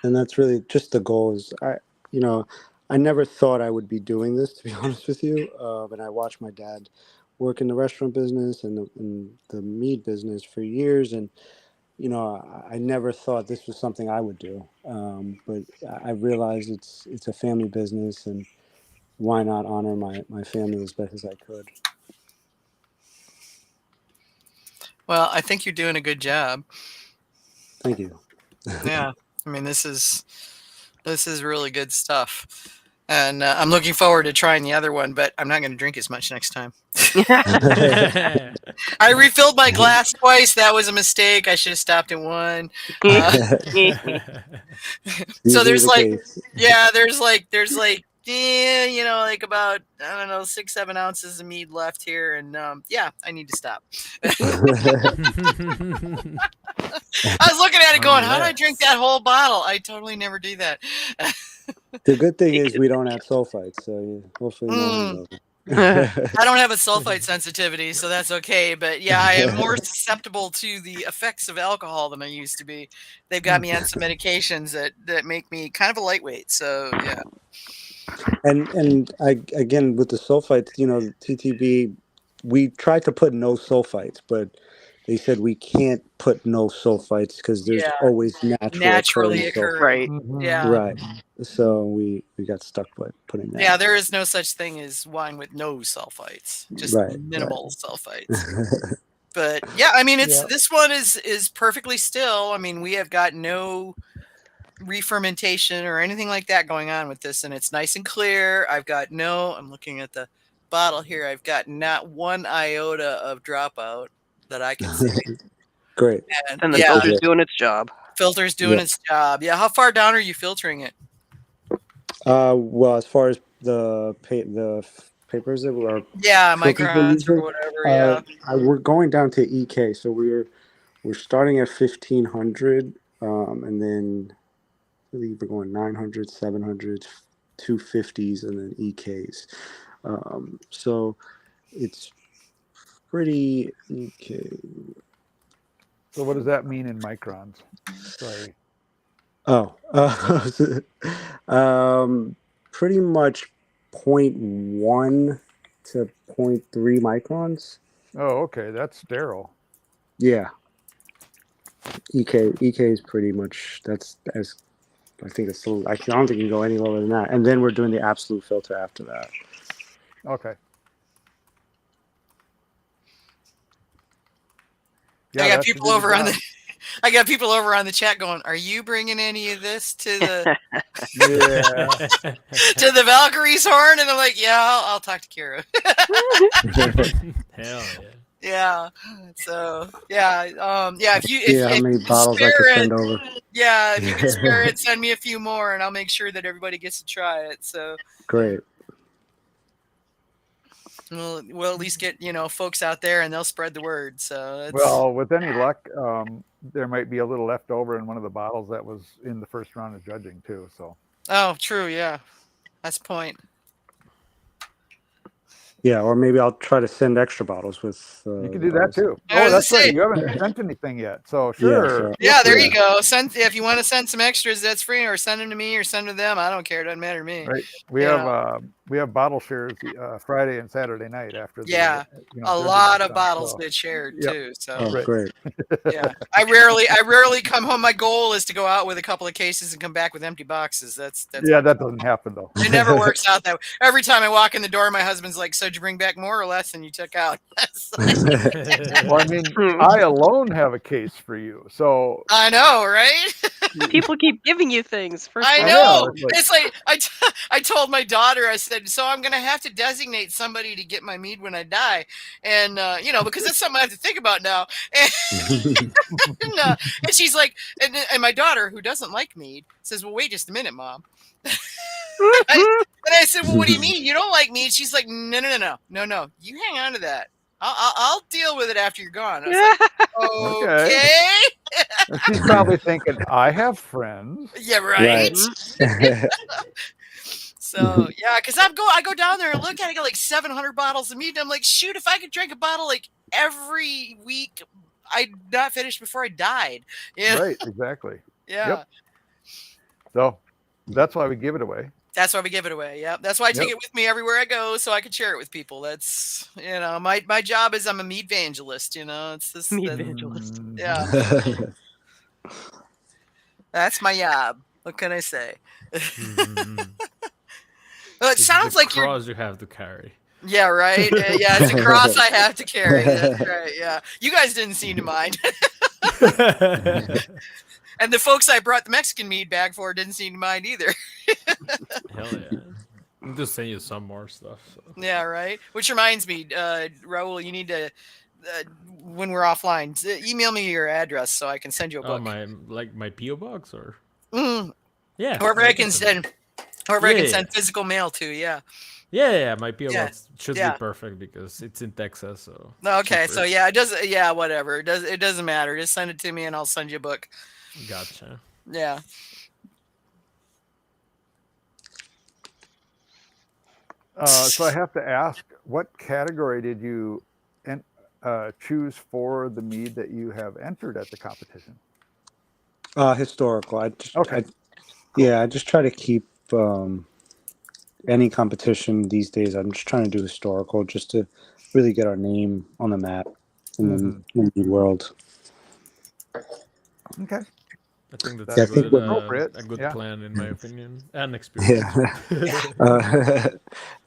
And that's really just the goal. Is I never thought I would be doing this, to be honest with you. And I watched my dad work in the restaurant business and the meat business for years, and I never thought this was something I would do. But I realized it's a family business, and why not honor my family as best as I could. Well, I think you're doing a good job. Thank you. Yeah, I mean, this is really good stuff, and I'm looking forward to trying the other one. But I'm not going to drink as much next time. I refilled my glass twice. That was a mistake. I should have stopped at one. So there's like about, I don't know, 6-7 ounces of mead left here, and I need to stop. I was looking at it going, how do I drink that whole bottle? I totally never do that. The good thing is we don't have sulfites, so hopefully no hangover. I don't have a sulfite sensitivity, so that's okay. But yeah, I am more susceptible to the effects of alcohol than I used to be. They've got me on some medications that make me kind of a lightweight. So yeah. And again, with the sulfites, TTB, we tried to put no sulfites, but they said we can't put no sulfites because there's always naturally occurring. Right. Yeah. Right. So we got stuck by putting that. Yeah, there is no such thing as wine with no sulfites, just minimal sulfites. But yeah, I mean, this one is perfectly still. I mean, we have got no re-fermentation or anything like that going on with this, and it's nice and clear. I'm looking at the bottle here. I've got not one iota of dropout that I can see. Great. And the filter's doing its job. Filter's doing its job. Yeah. How far down are you filtering it? Well, as far as the papers that were microns or whatever. We're going down to EK, so we're starting at 1500, and then I believe we're going 900, 700, 250s, and then EKs. So it's pretty EK. So what does that mean in microns? Sorry. Pretty much 0.1 to 0.3 microns. Oh, okay. That's sterile. Yeah. EK is pretty much that's as I think it's still. I don't think you can go any lower than that. And then we're doing the absolute filter after that. Okay. I got that should people do over on job. the. I got people over on the chat going, "Are you bringing any of this to the Yeah. to the Valkyrie's horn?" And I'm like, "Yeah, I'll talk to Kira." Hell yeah. Yeah. So yeah, If you Yeah, how many bottles I could send over? Yeah, if you can spare it, send me a few more, and I'll make sure that everybody gets to try it. So Great. we'll at least get folks out there, and they'll spread the word. So Well, with any luck, there might be a little left over in one of the bottles that was in the first round of judging too. So. Oh, true. Yeah, that's the point. Yeah, or maybe I'll try to send extra bottles with. You can do that too. I was That's gonna right. say- You haven't sent anything yet, so sure. Yeah, there you go. If you want to send some extras, that's free, or send them to me, or send them to them. I don't care. It doesn't matter to me. Right. We have bottle shares Friday and Saturday night after. A lot of bottles get shared too. So great. Yeah, I rarely come home. My goal is to go out with a couple of cases and come back with empty boxes. That's that doesn't happen though. It never works out that way. Every time I walk in the door, my husband's like, "So did you bring back more or less than you took out?" Well, I mean, I alone have a case for you, so I know, right? People keep giving you things. I know. It's like I told my daughter, I said, "So I'm gonna have to designate somebody to get my mead when I die," and because that's something I have to think about now. And she's like, and my daughter, who doesn't like mead, says, "Well, wait just a minute, Mom." And I said, "Well, what do you mean you don't like mead?" She's like, "No. You hang on to that. I'll deal with it after you're gone." I was like, okay. She's probably thinking, I have friends. Yeah, right. So yeah, because I go down there and look at it, I got like 700 bottles of mead. And I'm like, shoot, if I could drink a bottle like every week, I'd not finish before I died. Yeah. Right, exactly. Yeah. Yep. So that's why we give it away. That's why we give it away. Yeah. That's why I take it with me everywhere I go so I can share it with people. That's, my job is I'm a mead evangelist, It's this mead evangelist. Yeah. That's my job. What can I say? Well, it sounds like you're cross you have to carry. Yeah, right. Yeah, it's a cross I have to carry. That's right. Yeah. You guys didn't seem to mind. And the folks I brought the Mexican mead bag for didn't seem to mind either. Hell yeah. I'm just sending you some more stuff. So. Yeah, right. Which reminds me, Raul, you need to, when we're offline, email me your address so I can send you a book. My P.O. box or? Yeah. However I can send physical mail to, yeah. Yeah, my P.O. box should be perfect because it's in Texas. So okay, so yeah, it does. Yeah, whatever. It doesn't matter. Just send it to me and I'll send you a book. Gotcha. Yeah. So I have to ask, what category did you choose for the mead that you have entered at the competition? Historical. I just try to keep any competition these days. I'm just trying to do historical just to really get our name on the map in the mead world. Okay. I think that's a good plan in my opinion and experience. Yeah.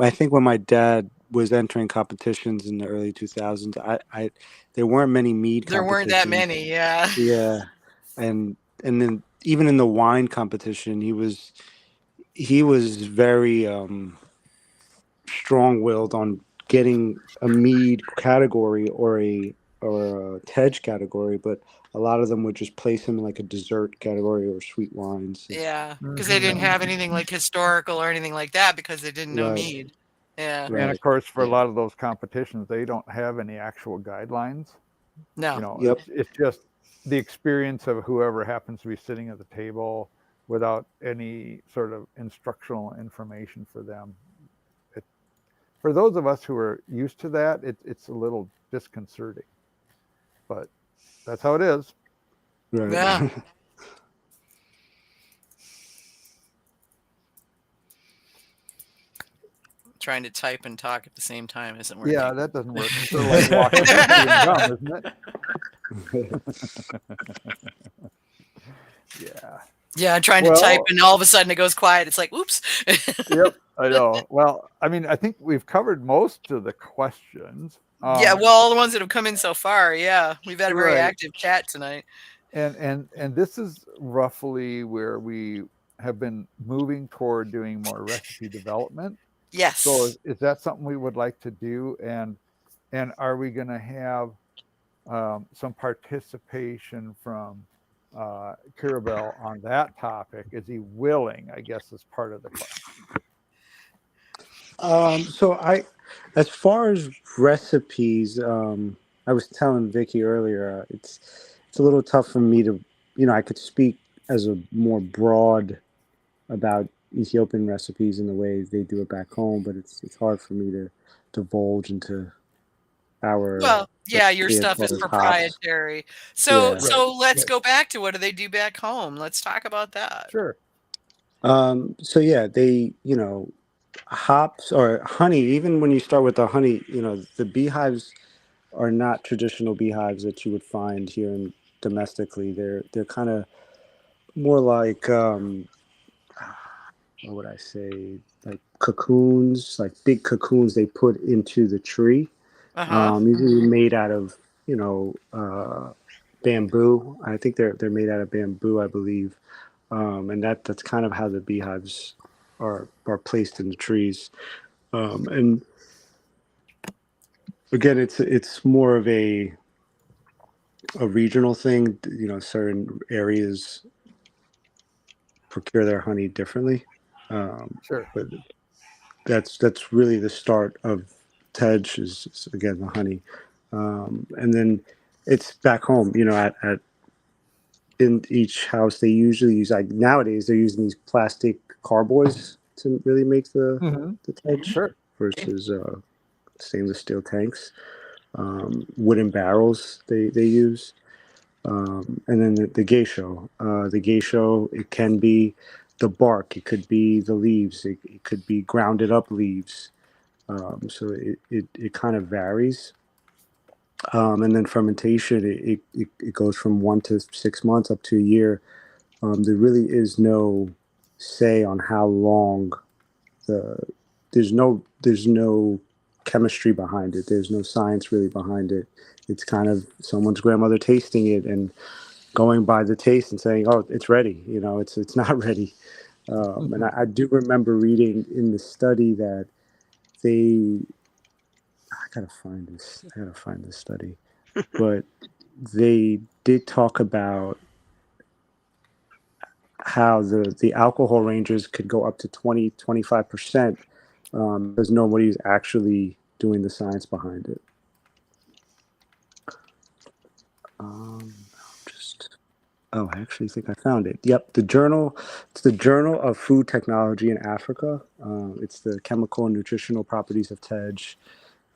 I think when my dad was entering competitions in the early 2000s, there weren't many mead competitions. There weren't that many, yeah. Yeah. And then even in the wine competition, he was very strong-willed on getting a mead category or a Tej category, but a lot of them would just place him in like a dessert category or sweet wines. Yeah, because they didn't have anything like historical or anything like that because they didn't know mead. Yeah. And of course, for a lot of those competitions, they don't have any actual guidelines. No. It's just the experience of whoever happens to be sitting at the table without any sort of instructional information for them. For those of us who are used to that, it's a little disconcerting. But that's how it is. Right. Yeah. Trying to type and talk at the same time isn't working. Yeah, that doesn't work. It's sort of like walking and chewing gum, isn't it? Yeah. Yeah, I'm trying to type, and all of a sudden it goes quiet. It's like, oops. Yep, I know. Well, I mean, I think we've covered most of the questions. Yeah, well, all the ones that have come in so far. Yeah, we've had a very Right. active chat tonight. And this is roughly where we have been moving toward doing more recipe development. Yes. So is that something we would like to do? And are we going to have some participation from Kirubell on that topic? Is he willing? I guess is part of the question. So as far as recipes, I was telling Vicky earlier, it's a little tough for me to, I could speak as a more broad about Ethiopian recipes and the way they do it back home, but it's hard for me to divulge into our Well, yeah, your recipe as stuff far is as hops. proprietary. So Yeah. so let's go back to what do they do back home? Let's talk about that. Sure. So yeah, they, hops or honey, even when you start with the honey, the beehives are not traditional beehives that you would find here in domestically. They're kind of more like what would I say, like cocoons, like big cocoons they put into the tree. Usually made out of bamboo. I think they're made out of bamboo, I believe, and that's kind of how the beehives are placed in the trees. And again, it's more of a regional thing. Certain areas procure their honey differently. Sure. But that's really the start of Tej is again the honey, and then it's back home. At in each house they usually use, like nowadays they're using these plastic carboys to really make the Tej Sure. versus stainless steel tanks. Wooden barrels they use. And then the geisho. The geisho, it can be the bark, it could be the leaves, it could be grounded up leaves. So it kind of varies. And then fermentation, it goes from 1 to 6 months up to a year. There really is no say on how long the there's no chemistry behind it. There's no science really behind it. It's kind of someone's grandmother tasting it and going by the taste and saying, "Oh, it's ready." It's not ready. And I do remember reading in the study that they. I gotta find this. I gotta find this study, but they did talk about how the alcohol ranges could go up to 20-25%, because nobody's actually doing the science behind it. I actually think I found it. Yep, it's the Journal of Food Technology in Africa. It's the chemical and nutritional properties of Tej,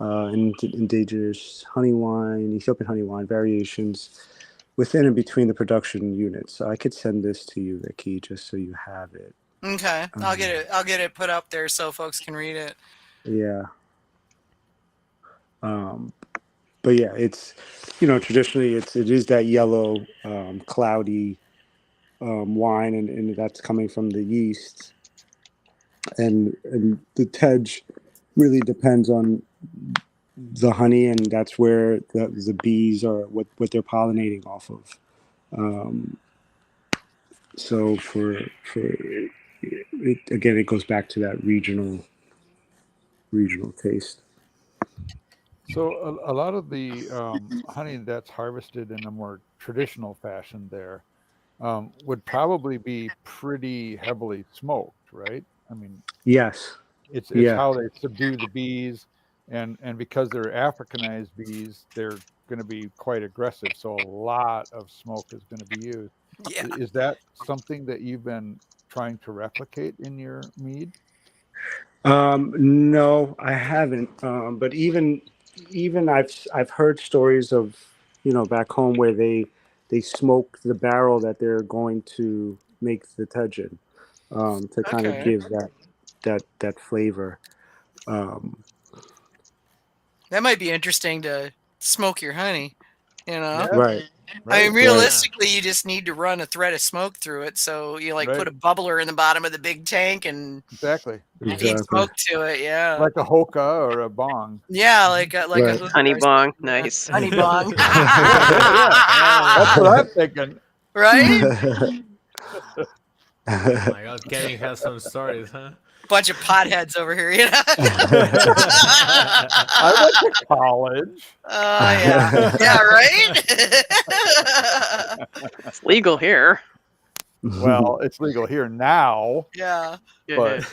indigenous honey wine, Ethiopian honey wine variations within and between the production units. So I could send this to you, Vicky, just so you have it. Okay, I'll get it put up there so folks can read it. Yeah. But yeah, it's traditionally it is that yellow, cloudy wine, and that's coming from the yeast, and the Tej really depends on the honey, and that's where the bees are what they're pollinating off of. So for it, again, it goes back to that regional taste. So a lot of the honey that's harvested in a more traditional fashion there would probably be pretty heavily smoked, right? I mean, Yes. it's Yeah. how they subdue the bees, and because they're Africanized bees, they're going to be quite aggressive. So a lot of smoke is going to be used. Yeah. Is that something that you've been trying to replicate in your mead? No, I haven't. But even I've heard stories of back home where they smoke the barrel that they're going to make the Tej in, to kind of give that flavor. That might be interesting to smoke your honey. You know, Yeah. Right. I mean, Right. realistically, you just need to run a thread of smoke through it. So you like put a Right. bubbler in the bottom of the big tank and Exactly. feed Exactly. smoke to it. Yeah, Like a hookah or a bong. yeah, like a Right. hookah Honey or bong, something, yeah. nice. Honey bong, That's what I'm thinking. right? Oh my God, Kevin has some stories, huh? Bunch of potheads over here, you know. I went to college. Oh yeah, yeah, right. It's legal here. Well, it's legal here now, Yeah. but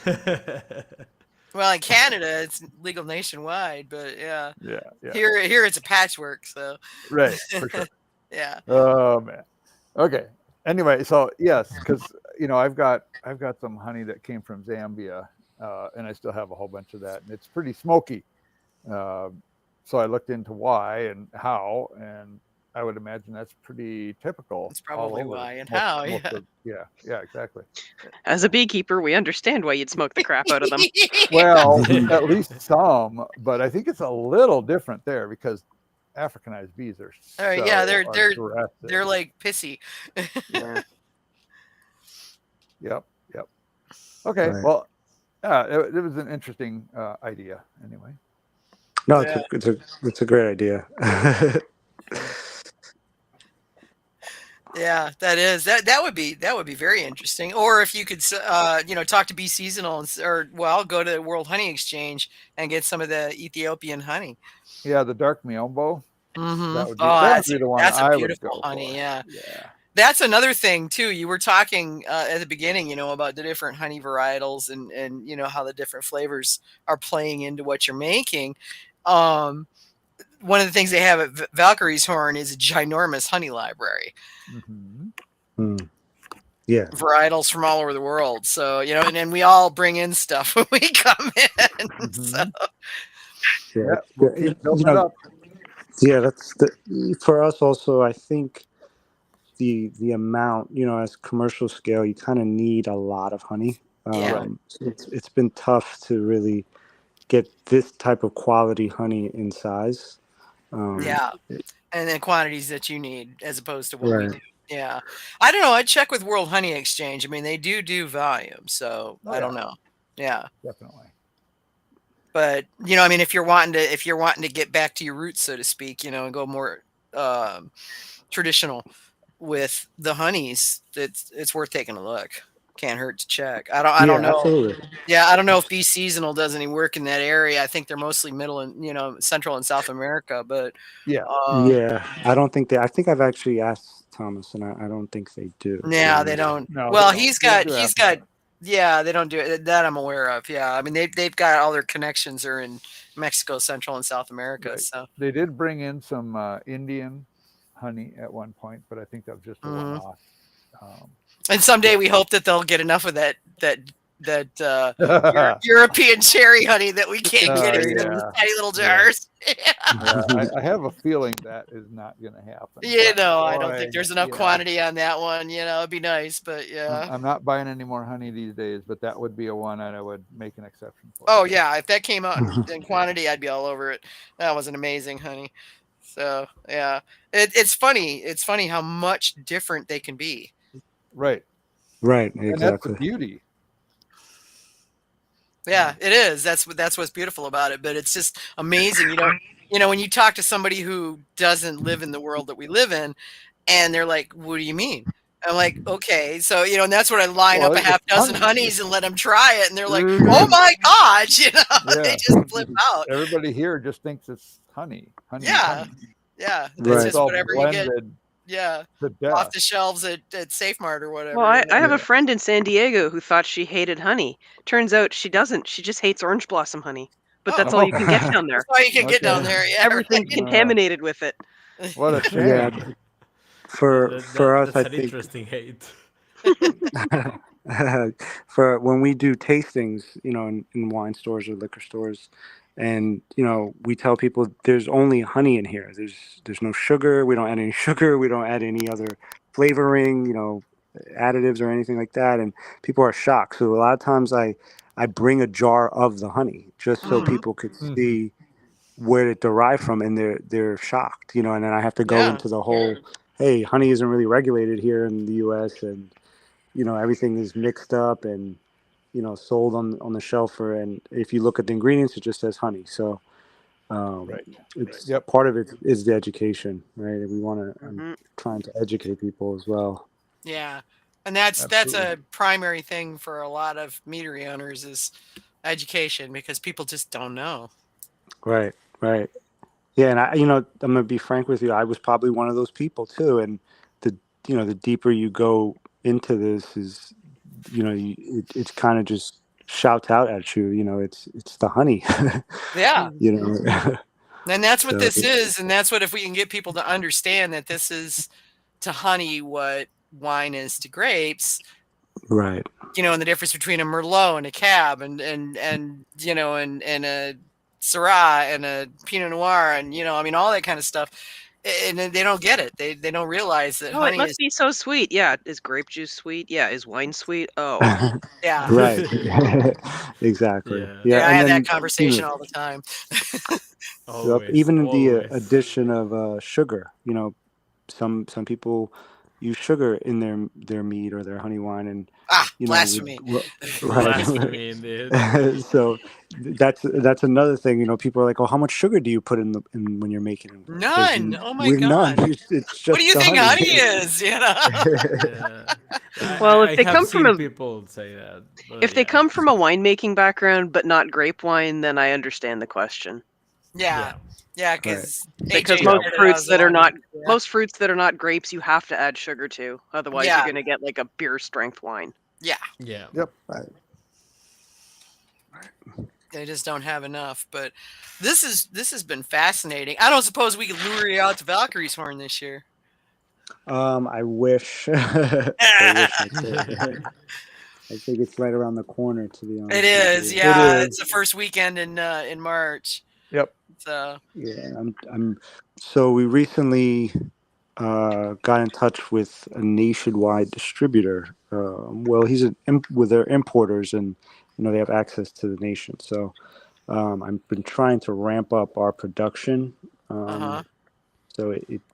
Well, in Canada, it's legal nationwide, but yeah, yeah. here it's a patchwork. So Right, for sure. yeah. Oh man. Okay. Anyway, so yes, because I've got some honey that came from Zambia, and I still have a whole bunch of that, and it's pretty smoky. So I looked into why and how, and I would imagine that's pretty typical. That's probably all over why and most- how, most yeah. yeah, exactly. As a beekeeper, we understand why you'd smoke the crap out of them. Well, at least some, but I think it's a little different there because Africanized bees are so yeah, they're aggressive. they're like pissy. Yeah. Yep. Okay, Right. well, it was an interesting idea anyway. No, Yeah. it's a great idea. Yeah, that would be very interesting. Or if you could, talk to Bee Seasonal go to World Honey Exchange and get some of the Ethiopian honey. Yeah, the dark miombo. Mm-hmm. That would be, the one that's a I would beautiful go honey. for. Yeah. Yeah. That's another thing too. You were talking at the beginning, about the different honey varietals and how the different flavors are playing into what you're making. One of the things they have at Valkyrie's Horn is a ginormous honey library. Mm-hmm. Yeah. Varietals from all over the world. So, and then we all bring in stuff when we come in. Mm-hmm. So, Yeah, we'll keep building it up. Yeah, that's for us also. I think the amount, as commercial scale, you kind of need a lot of honey. Yeah. So it's been tough to really get this type of quality honey in size. yeah. And the quantities that you need as opposed to what we Right. do. Yeah. I don't know. I'd check with World Honey Exchange. I mean, they do volume. So I don't know. Yeah. Definitely. But, I mean, if you're wanting to get back to your roots, so to speak, and go more traditional with the honeys, it's worth taking a look. Can't hurt to check. I don't know. Absolutely. Yeah, I don't know if Bee Seasonal does any work in that area. I think they're mostly middle and Central and South America. But yeah, I don't think I think I've actually asked Thomas, and I don't think they do. Yeah, they don't. No, well, they he's don't. got. Yeah, they don't do it. That I'm aware of. Yeah, I mean they've got all their connections are in Mexico, Central and South America. Right. So they did bring in some Indian honey at one point, but I think that was just a one-off. And someday we hope that they'll get enough of that European cherry honey that we can't get in these tiny little jars. I have a feeling that is not going to happen. I don't think there's enough quantity on that one. It'd be nice, but yeah. I'm not buying any more honey these days, but that would be a one that I would make an exception for. Oh yeah, if that came out in quantity, I'd be all over it. That was an amazing honey. So yeah, it's funny. It's funny how much different they can be. Right. Exactly. And that's the beauty. Yeah, it is. That's what's beautiful about it. But it's just amazing. When you talk to somebody who doesn't live in the world that we live in, and they're like, "What do you mean?" I'm like, "Okay, so and that's when I line up a half dozen honeys and let them try it, and they're like, "Oh my gosh!" They just flip out. Everybody here just thinks it's honey. Yeah, honey. yeah. It's Right. just whatever you get. Yeah, to death. off the shelves at Safe Mart or whatever. Well, I have a friend in San Diego who thought she hated honey. Turns out she doesn't. She just hates orange blossom honey. But that's all you can get down there. That's all you can get down there. Yeah, Everything's contaminated with it. What a shame. Yeah. For us, that's I an think interesting hate. for when we do tastings, in wine stores or liquor stores, and we tell people there's only honey in here. There's no sugar. We don't add any sugar. We don't add any other flavoring, additives or anything like that. And people are shocked. So a lot of times I bring a jar of the honey just so people could see where it derived from, and they're shocked, and then I have to go Yeah. into the whole, hey, honey isn't really regulated here in the U.S. and everything is mixed up and sold on the shelf, and if you look at the ingredients, it just says honey. So Right. it's Yep. part of it is the education, right? And we want to. I'm Mhm. trying to educate people as well. Yeah. And that's Absolutely. a primary thing for a lot of meadery owners is education, because people just don't know. Right. Yeah, and I'm gonna be frank with you. I was probably one of those people too. And the deeper you go into this, is it's kind of just shouts out at you. It's the honey. Yeah. And that's what So this is, and that's what, if we can get people to understand that this is to honey what wine is to grapes, right. and the difference between a Merlot and a Cab and and a Syrah and a Pinot Noir and all that kind of stuff. And then they don't get it. They don't realize that Oh, it honey must is be so sweet. Yeah, is grape juice sweet? Yeah, is wine sweet? Oh, yeah. Right. Exactly. Yeah. Yeah, I And have that then conversation all the time. even the Always. addition of sugar. Some people use sugar in their mead or their honey wine, and Blasphemy. right. Blasphemy, indeed. So that's another thing. People are like, "Oh, how much sugar do you put in when you're making it?" None. Oh my We're none. God. It's just What do you the think honey. honey is? Yeah. Well, I if they have come from seen a people say that. But if they yeah. come from a winemaking background but not grape wine, then I understand the question. Yeah. Yeah, because Because AJ most started fruits us that are on. not Yeah. most fruits that are not grapes, you have to add sugar to. Otherwise, Yeah. you're going to get like a beer strength wine. Yeah. Yeah. Yep. They just don't have enough. But this has been fascinating. I don't suppose we could lure you out to Valkyrie's Horn this year. I wish. I wish I could. I think it's right around the corner, to be honest. It is, with you. yeah. is. It's the first weekend in March. Yep. So Yeah, so we recently got in touch with a nationwide distributor. Well, he's with their importers, and they have access to the nation. So I've been trying to ramp up our production. So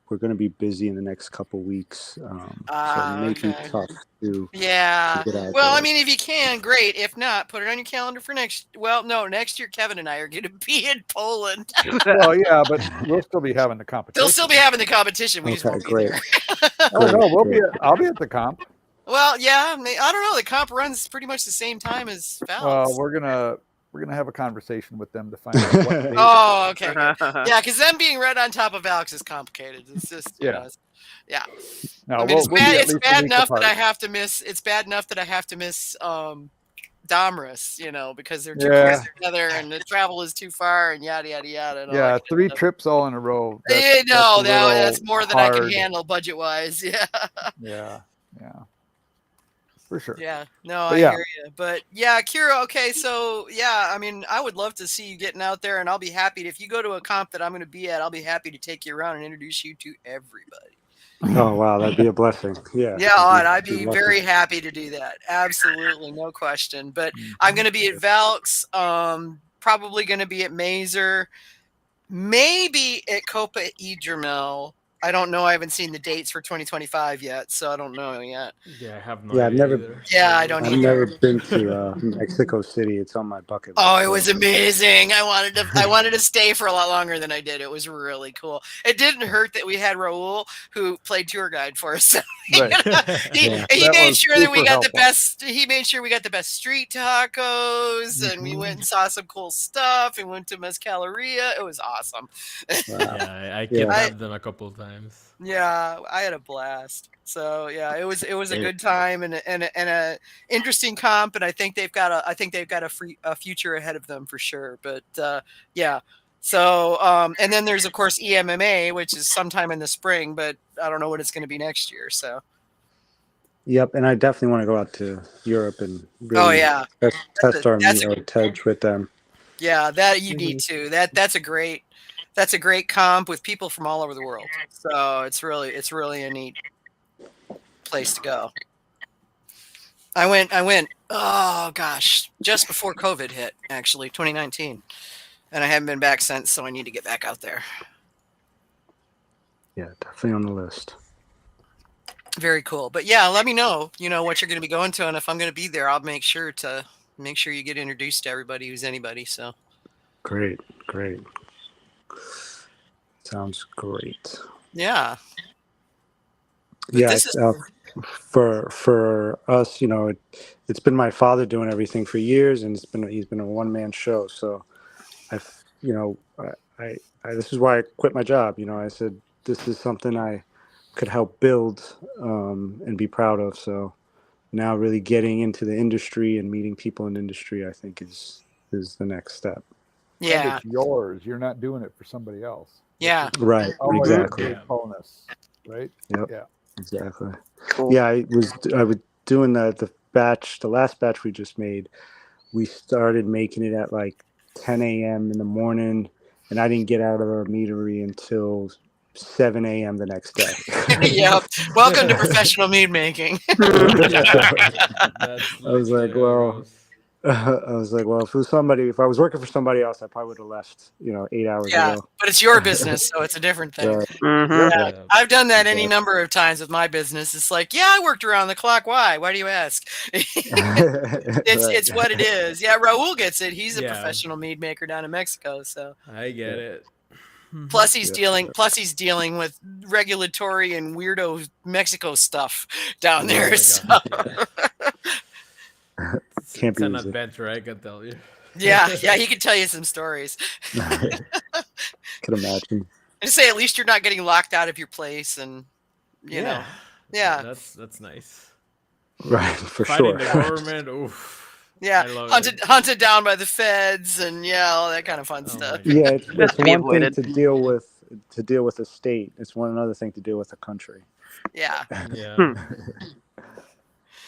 we're going to be busy in the next couple weeks. So it may be okay. tough to Yeah. get out Well, there. I mean, if you can, great. If not, put it on your calendar for next. Well, no, next year Kevin and I are going to be in Poland. Well, yeah, but we'll still be having the competition. They'll still be having the competition. We just Okay, won't be great. there. Oh no, Great. I'll be at the comp. Well, yeah. I don't know. The comp runs pretty much the same time as Val's. Well, we're gonna have a conversation with them to find out what date. Oh, okay. Good. Yeah, because them being right on top of Alex is complicated. It's just yeah. No, I mean, we'll be at it's least a bad week enough apart. that I have to miss. It's bad enough that I have to miss Domrus, because they're too close together and the travel is too far and yada yada yada. And all Yeah, that 3 trips all in a row. That's more than I can hard. handle budget wise. Yeah. Yeah. For sure. Yeah. No, But I yeah. hear you. But yeah, Kira. Okay, so yeah, I mean, I would love to see you getting out there, and I'll be happy if you go to a comp that I'm going to be at. I'll be happy to take you around and introduce you to everybody. Oh wow, that'd be a blessing. Yeah. Yeah, I'd be very happy to do that. Absolutely, no question. But I'm going to be at Valks. Probably going to be at Mazer. Maybe at Copa Idromel. I don't know. I haven't seen the dates for 2025 yet, so I don't know yet. Yeah, I have no Yeah, idea I've never. either. Yeah, I don't I've either. never been to Mexico City. It's on my bucket list. Oh, it was amazing. I wanted to stay for a lot longer than I did. It was really cool. It didn't hurt that we had Raul who played tour guide for us. Right. he That made was sure that we super got the helpful. best. He made sure we got the best street tacos, and we went and saw some cool stuff, and went to Mezcaleria. It was awesome. Yeah, I kidnapped them a couple of times. Yeah, I had a blast. So yeah, it was a good time and a interesting comp, and I think they've got a future ahead of them for sure. But yeah. So and then there's of course EMMA, which is sometime in the spring, but I don't know what it's going to be next year. So. Yep, and I definitely want to go out to Europe and really test our TEDs with them. Yeah, that you need to. That's a great comp with people from all over the world. So it's really a neat place to go. I went, oh gosh, just before COVID hit, actually, 2019. and I haven't been back since, so I need to get back out there. Yeah, definitely on the list. Very cool. But yeah, let me know, what you're going to be going to, and if I'm going to be there, I'll make sure you get introduced to everybody who's anybody. So Great. Sounds great. yeah. But Yeah, this is for us, it's been my father doing everything for years, and he's been a one-man show. So I've, I this is why I quit my job. I said this is something I could help build and be proud of. So now really getting into the industry and meeting people in industry, I think is the next step. And yeah. it's yours. You're not doing it for somebody else. Yeah. Right. Always a Exactly. big bonus, right? Yep. Yeah. Exactly. Cool. Yeah, I was doing the last batch we just made. We started making it at like 10 a.m. in the morning, and I didn't get out of our meadery until 7 a.m. the next day. Yep. Welcome to professional mead making. I was like, well, if I was working for somebody else, I probably would have left, 8 hours ago. But it's your business, so it's a different thing. Right. Mhm. Yeah, I've done that any Exactly. number of times with my business. It's like, yeah, I worked around the clock. Why? Why do you ask? It's what it is. Yeah, Raul gets it. He's a professional mead maker down in Mexico. So I get it. plus he's dealing with regulatory and weirdo Mexico stuff down there. my So God, Can't It's be an easy. adventure, I can tell you. yeah, he can tell you some stories. Could imagine. And say at least you're not getting locked out of your place, and you know, yeah. That's nice. Right, for Fighting sure. the government, oof. Yeah, I love hunted down by the feds, and all that kind of fun stuff. Yeah, it's Best to be one thing avoided. to deal with a state. It's another thing to deal with a country. Yeah. Yeah.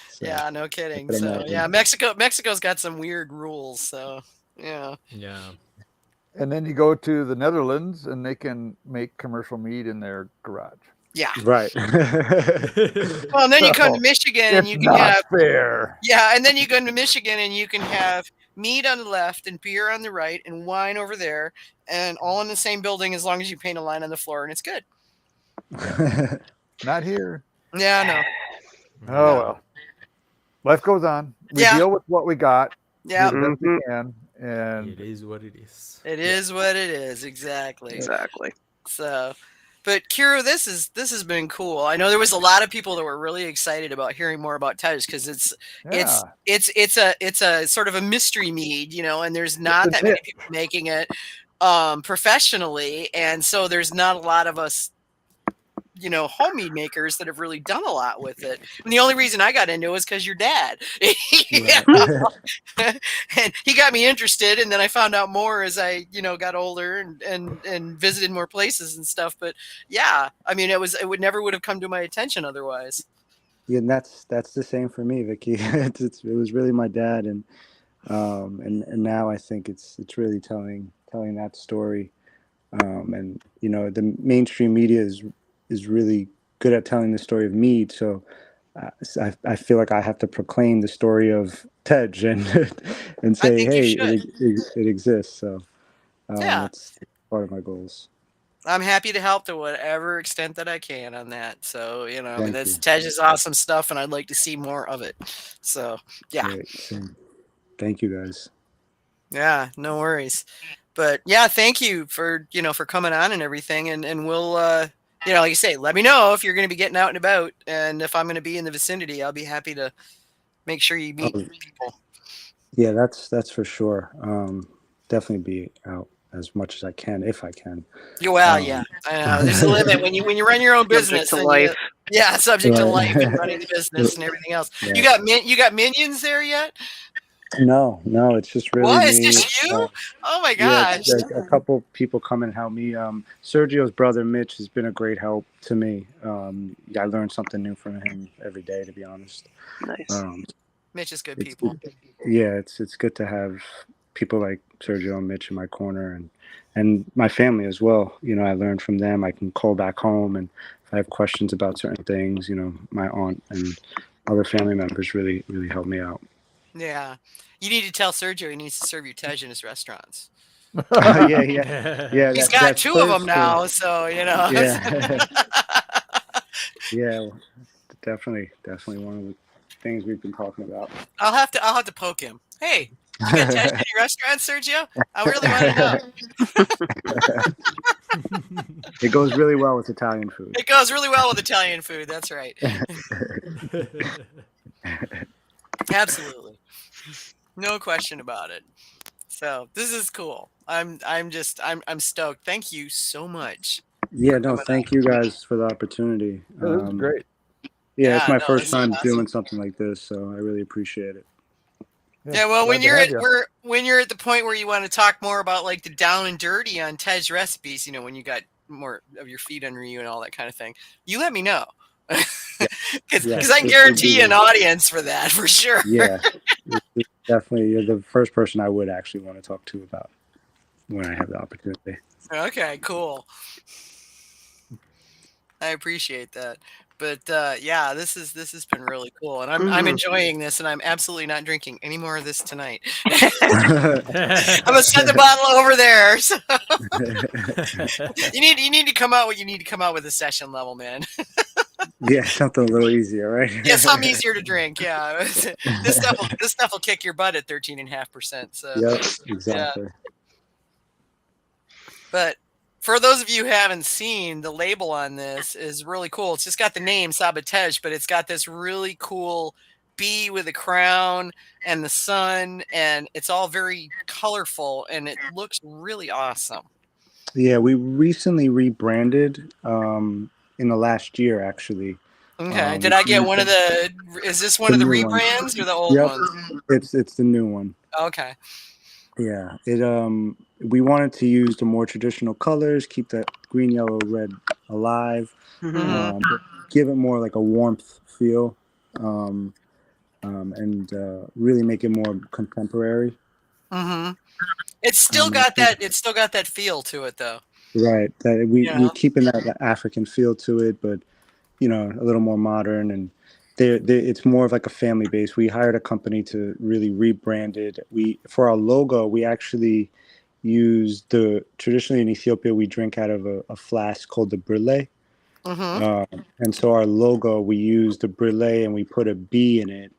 So, Yeah, no kidding. I could So imagine. Mexico's got some weird rules. So yeah. And then you go to the Netherlands, and they can make commercial mead in their garage. Yeah. Right. Well, and then you come to Michigan, and It's you can not have fair. and then you go to Michigan, and you can have mead on the left and beer on the right, and wine over there, and all in the same building as long as you paint a line on the floor, and it's good. Not here. Yeah, no. Oh well. Life goes on. We deal with what we got. Yeah. Do the best we can. And it is what it is. It is what it is. Exactly. Exactly. So, but Kiru, this has been cool. I know there was a lot of people that were really excited about hearing more about Tej because it's a sort of a mystery mead, and there's not that many people making it professionally, and so there's not a lot of us home mead makers that have really done a lot with it. And the only reason I got into it was because your dad. And he got me interested, and then I found out more as I, got older and visited more places and stuff. But yeah, I mean, it never would have come to my attention otherwise. Yeah, and that's the same for me, Vicky. It was really my dad, and now I think it's really telling that story. And the mainstream media is really good at telling the story of mead. So I feel like I have to proclaim the story of Tej and say, hey, it exists. So that's part of my goals. I'm happy to help to whatever extent that I can on that. So, Tej is awesome stuff, and I'd like to see more of it. So, yeah. Great. Thank you, guys. Yeah, no worries. But yeah, thank you for coming on and everything. And we'll, like you say, let me know if you're going to be getting out and about. And if I'm going to be in the vicinity, I'll be happy to make sure you meet people. Yeah, that's for sure. Definitely be out as much as I can, if I can. Yeah. I know. There's a limit when you run your own business. Subject to life. Subject to life and running the business and everything else. Yeah. You got minions there yet? No, it's just really what? me. It's just you? Oh my gosh. Yeah, a couple people come and help me. Sergio's brother Mitch has been a great help to me. I learned something new from him every day, to be honest. Nice. Mitch is good people. It's good to have people like Sergio and Mitch in my corner, and my family as well. I learned from them. I can call back home, and if I have questions about certain things, my aunt and other family members really help me out. Yeah. You need to tell Sergio he needs to serve you Tej in his restaurants. Yeah. He's That got that two of them first, now, so yeah, yeah. Definitely one of the things we've been talking about. I'll have to poke him. Hey, you got Tej in your restaurant, Sergio? I really want to know. It goes really well with Italian food. It goes really well with Italian food. That's right. Absolutely. No question about it. So this is cool. I'm stoked. Thank you so much. Yeah, no, thank you guys for the opportunity. This is great. Yeah, it's my no, first this is time awesome. doing something like this, so I really appreciate it. Yeah, well, glad when to you're have at you. when you're at the point where you want to talk more about like the down and dirty on Tej recipes, when you got more of your feet under you and all that kind of thing, you let me know. Because I can guarantee you an audience for that for sure. Yeah, definitely. You're the first person I would actually want to talk to about when I have the opportunity. Okay, cool. I appreciate that. But yeah, this has been really cool, and I'm enjoying this, and I'm absolutely not drinking any more of this tonight. I'm gonna set the bottle over there. So you need to come out what you need to come out with a session level, man. Yeah, something a little easier, right? Yeah, something easier to drink. Yeah, this stuff will kick your butt at 13.5%. So yep, exactly. Yeah. But for those of you who haven't seen, the label on this is really cool. It's just got the name Saba Tej, but it's got this really cool bee with a crown and the sun, and it's all very colorful, and it looks really awesome. Yeah, we recently rebranded in the last year, actually. Okay. Did I get one of the? Is this one of the rebrands or the old ones? It's the new one. Okay. Yeah, we wanted to use the more traditional colors, keep that green, yellow, red alive, give it more like a warmth feel, and really make it more contemporary. It's still got that. It's still got that feel to it, though. Right. That we're keeping that African feel to it, but a little more modern, and it's more of like a family base. We hired a company to really rebrand it. For our logo, we actually used traditionally in Ethiopia, we drink out of a flask called the Brille. And so our logo, we used the Brille and we put a bee in it.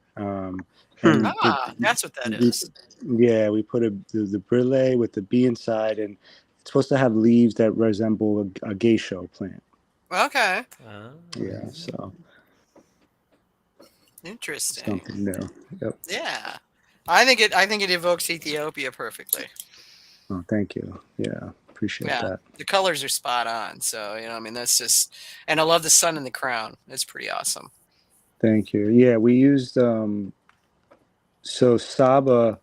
That's what that is. Yeah, we put the Brille with the bee inside, and it's supposed to have leaves that resemble a geisha plant. Okay. Yeah, so interesting. Something new. Yep. Yeah, I think it evokes Ethiopia perfectly. Oh, thank you. Yeah, appreciate that. The colors are spot on. So I mean, that's just, and I love the sun and the crown. It's pretty awesome. Thank you. Yeah, we used so Saba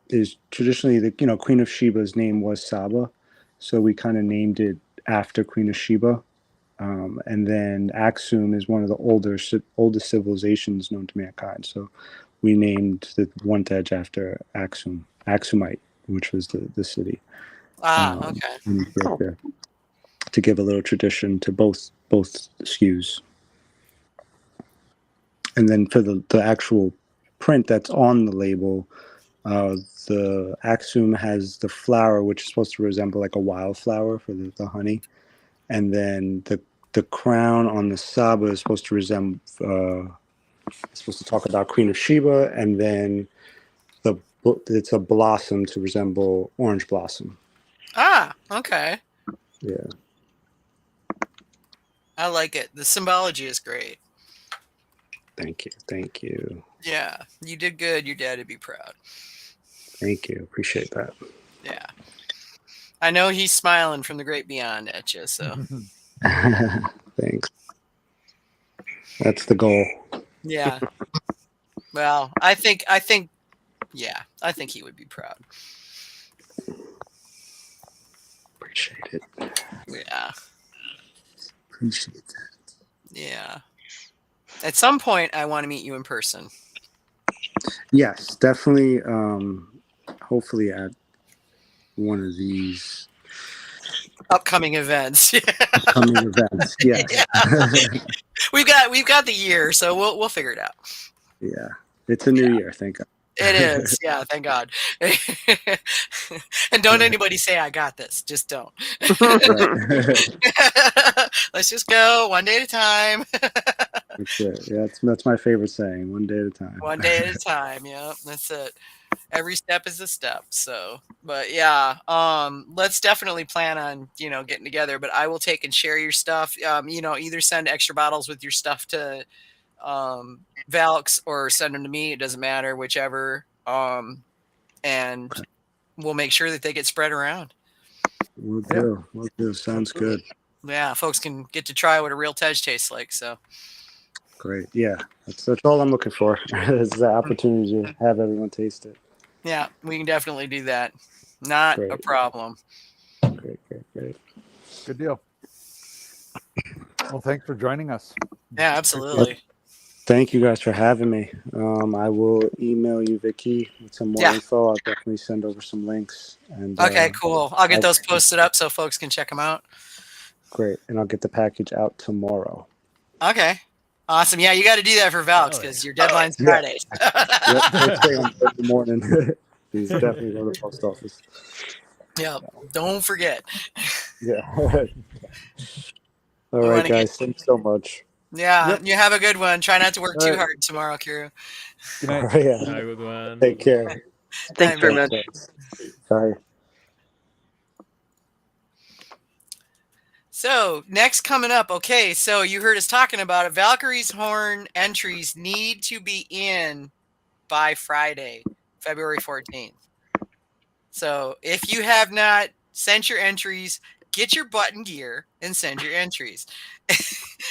is traditionally the Queen of Sheba's name was Saba, so we kind of named it after Queen of Sheba. And then Aksum is one of the oldest civilizations known to mankind. So we named the one Tej after Aksum, Aksumite, which was the city. Okay. To give a little tradition to both SKUs. And then for the actual print that's on the label, the Aksum has the flower, which is supposed to resemble like a wildflower for the honey. And then the crown on the Saba is supposed to resemble, it's supposed to talk about Queen of Sheba, and then it's a blossom to resemble orange blossom. Okay. Yeah. I like it. The symbology is great. Thank you. Yeah, you did good. Your dad would be proud. Thank you. Appreciate that. Yeah. I know he's smiling from the great beyond at you, so. Thanks. That's the goal. Yeah. Well, I think he would be proud. Appreciate it. Yeah. Appreciate that. Yeah. At some point, I want to meet you in person. Yes, definitely. Hopefully at one of these upcoming events. Yes. We've got the year, so we'll figure it out. Yeah, it's a new year. Thank God. It is. Yeah, thank God. And don't anybody say I got this. Just don't. Right. Let's just go one day at a time. That's it. Yeah, that's my favorite saying. One day at a time. One day at a time. Yep, that's it. Every step is a step. So, but yeah, let's definitely plan on, getting together, but I will take and share your stuff. Either send extra bottles with your stuff to Valks or send them to me. It doesn't matter, whichever. And we'll make sure that they get spread around. We'll do. We'll do. Sounds good. Yeah, folks can get to try what a real Tej tastes like. So great. Yeah, that's all I'm looking for is the opportunity to have everyone taste it. Yeah, we can definitely do that. Not a problem. Great. Good deal. Well, thanks for joining us. Yeah, absolutely. Thank you guys for having me. I will email you, Vicky, with some more info. I'll definitely send over some links. And okay, cool. I'll get those posted up so folks can check them out. Great, and I'll get the package out tomorrow. Okay, awesome. Yeah, you got to do that for Valks because your deadline's Fridays. First thing on Thursday morning. Please definitely go to the post office. Yeah, don't forget. Yeah. All right, guys. Thanks so much. Yeah, you have a good one. Try not to work too hard tomorrow, Kiru. Good night. Have a good one. Take care. Thanks very much. Bye. So next coming up, okay, so you heard us talking about it. Valkyrie's Horn entries need to be in by Friday, February 14th. So if you have not sent your entries, get your button gear and send your entries.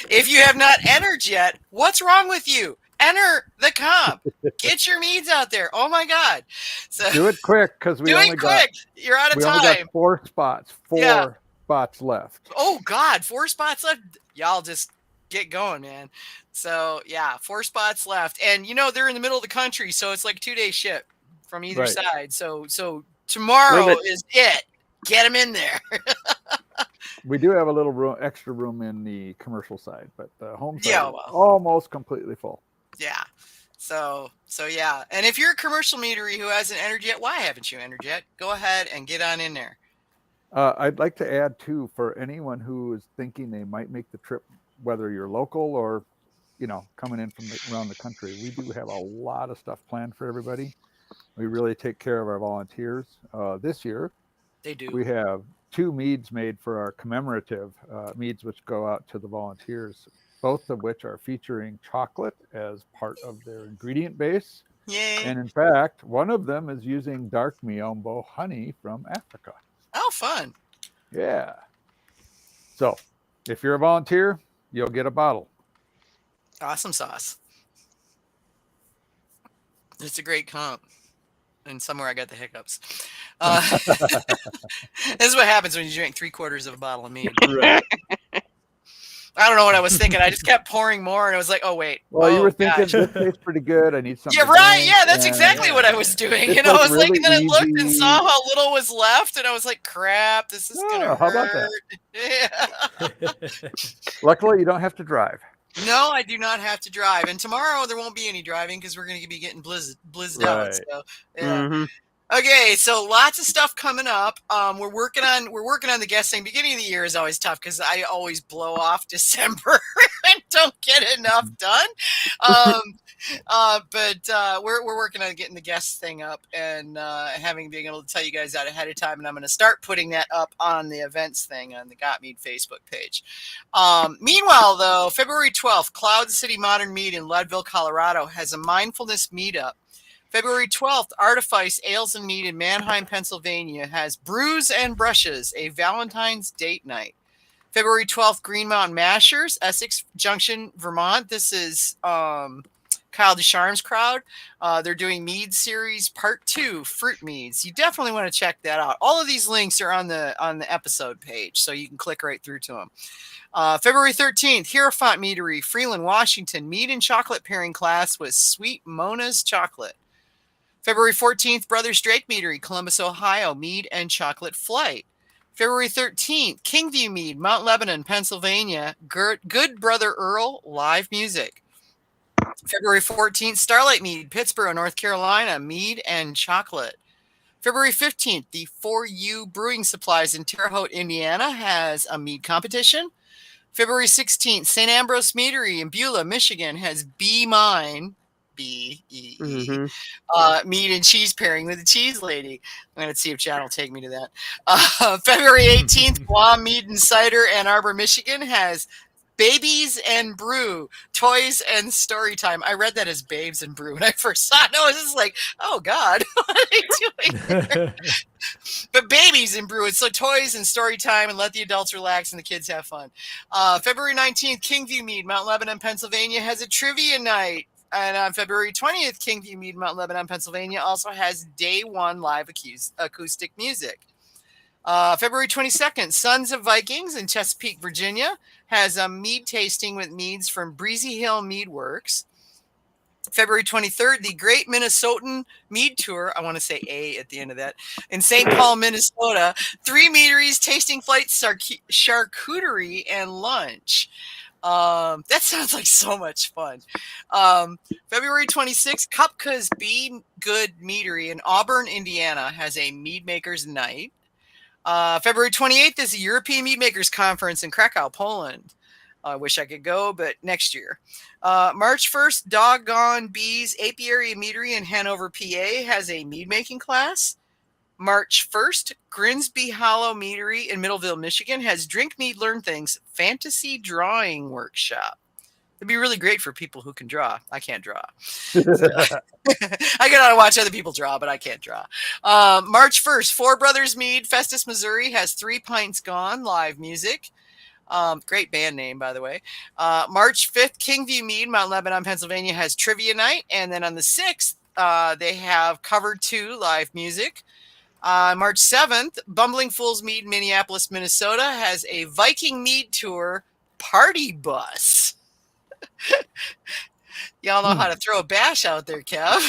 If you have not entered yet, what's wrong with you? Enter the comp. Get your meads out there. Oh my God! So do it quick because we only got. You're out of time. We only got 4 spots. 4 spots left. Oh God, 4 spots left. Y'all just get going, man. So yeah, 4 spots left, and they're in the middle of the country, so it's like 2-day ship from either side. So tomorrow is it. Get them in there. We do have a little extra room in the commercial side, but the home side is almost completely full. Yeah. So yeah. And if you're a commercial meadery who hasn't entered yet, why haven't you entered yet? Go ahead and get on in there. I'd like to add too, for anyone who is thinking they might make the trip, whether you're local or, coming in from around the country, we do have a lot of stuff planned for everybody. We really take care of our volunteers. This year, they do. We have 2 meads made for our commemorative meads, which go out to the volunteers, both of which are featuring chocolate as part of their ingredient base. Yay. And in fact, one of them is using dark Miombo honey from Africa. Oh, fun. Yeah. So if you're a volunteer, you'll get a bottle. Awesome sauce. It's a great comp. And somewhere I got the hiccups. This is what happens when you drink 3/4 of a bottle of mead. Right. I don't know what I was thinking. I just kept pouring more, and I was like, "Oh wait." Well, you were thinking this tastes pretty good. I need something. Yeah, right. Yeah, that's exactly what I was doing. I was really like, and then I looked and easy. saw how little was left, and I was like, "Crap, this is gonna hurt." How about that? Yeah. Luckily, you don't have to drive. No, I do not have to drive, and tomorrow there won't be any driving because we're going to be getting blizzed out. So, yeah. Mm-hmm. Okay, so lots of stuff coming up. We're working on the guest thing. Beginning of the year is always tough because I always blow off December and don't get enough done. But we're working on getting the guest thing up and being able to tell you guys that ahead of time. And I'm going to start putting that up on the events thing on the Got Mead Facebook page. Meanwhile, though, February 12th, Cloud City Modern Mead in Leadville, Colorado has a mindfulness meetup. February 12th, Artifice Ales and Mead in Manheim, Pennsylvania has Brews and Brushes, a Valentine's date night. February 12th, Green Mountain Mashers, Essex Junction, Vermont. This is Kyle Descharmes' crowd. They're doing Mead Series Part 2, Fruit Meads. You definitely want to check that out. All of these links are on the episode page, so you can click right through to them. February 13th, Hierophant Meadery, Freeland, Washington. Mead and chocolate pairing class with Sweet Mona's Chocolate. February 14th, Brothers Drake Meadery, Columbus, Ohio, Mead and Chocolate Flight. February 13th, Kingview Mead, Mount Lebanon, Pennsylvania, Good Brother Earl, live music. February 14th, Starlight Mead, Pittsburgh, North Carolina, mead and chocolate. February 15th, the 4U Brewing Supplies in Terre Haute, Indiana has a mead competition. February 16th, St. Ambrose Meadery in Beulah, Michigan has Be Mine, B-E-E, mead and cheese pairing with the cheese lady. I'm going to see if John will take me to that. February 18th, Guam Mead and Cider, Ann Arbor, Michigan has Babies and Brew, Toys and Story Time. I read that as Babes and Brew when I first saw it. I was just like, oh God, what are they doing there? But Babies and Brew, it's so toys and story time, and let the adults relax and the kids have fun. February 19th, Kingview Mead, Mount Lebanon, Pennsylvania has a trivia night. And on February 20th, Kingview Mead, Mount Lebanon, Pennsylvania also has day one live acoustic music. February 22nd, Sons of Vikings in Chesapeake, Virginia has a mead tasting with meads from Breezy Hill Mead Works. February 23rd, the Great Minnesotan Mead Tour, I want to say A at the end of that, in St. Paul, Minnesota. 3 meaderies, tasting flights, charcuterie, and lunch. That sounds like so much fun. February 26th, Kupka's Be Good Meadery in Auburn, Indiana has a mead makers night. February 28th is the European Mead Makers Conference in Krakow, Poland. I wish I could go, but next year. March 1st, Doggone Bees Apiary and Meadery in Hanover, PA has a mead making class. March 1st, Grimsby Hollow Meadery in Middleville, Michigan has Drink Mead Learn Things Fantasy Drawing Workshop. It'd be really great for people who can draw. I can't draw. So, I get on to watch other people draw, but I can't draw. March 1st, Four Brothers Mead, Festus, Missouri has 3 Pints Gone live music. Great band name, by the way. March 5th, Kingview Mead, Mount Lebanon, Pennsylvania has trivia night. And then on the 6th, they have Cover 2 live music. March 7th, Bumbling Fools Mead, Minneapolis, Minnesota has a Viking Mead Tour party bus. Y'all know how to throw a bash out there, Kev.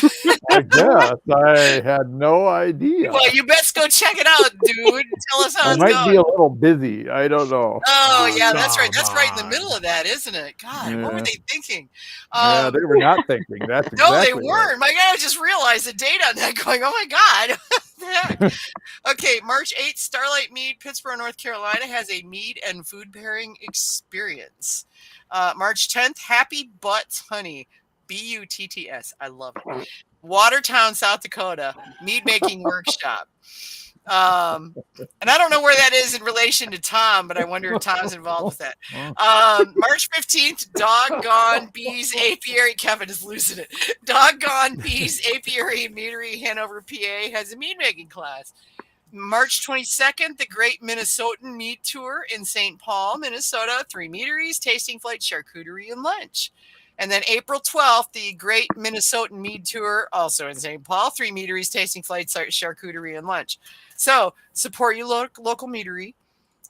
I guess. I had no idea. Well, you best go check it out, dude. Tell us how I it's might going. be a little busy. I don't know. Oh, yeah, that's right. That's right in the middle of that, isn't it? God, what were they thinking? Yeah, they were not thinking. That's exactly No, they right. weren't. My God, I just realized the date on that going, oh, my God. Okay, March 8th, Starlight Mead, Pittsburgh, North Carolina has a mead and food pairing experience. March 10th, Happy Butts Honey, Butts. I love it. Watertown, South Dakota, mead making workshop. And I don't know where that is in relation to Tom, but I wonder if Tom's involved with that. March 15th, Doggone Bees Apiary. Kevin is losing it. Doggone Bees Apiary and Meadery, Hanover, PA has a mead making class. March 22nd, the Great Minnesotan Mead Tour in St. Paul, Minnesota. 3 meaderies, tasting flight, charcuterie, and lunch. And then April 12th, the Great Minnesotan Mead Tour, also in St. Paul. 3 meaderies, tasting flights, charcuterie, and lunch. So support your local meadery.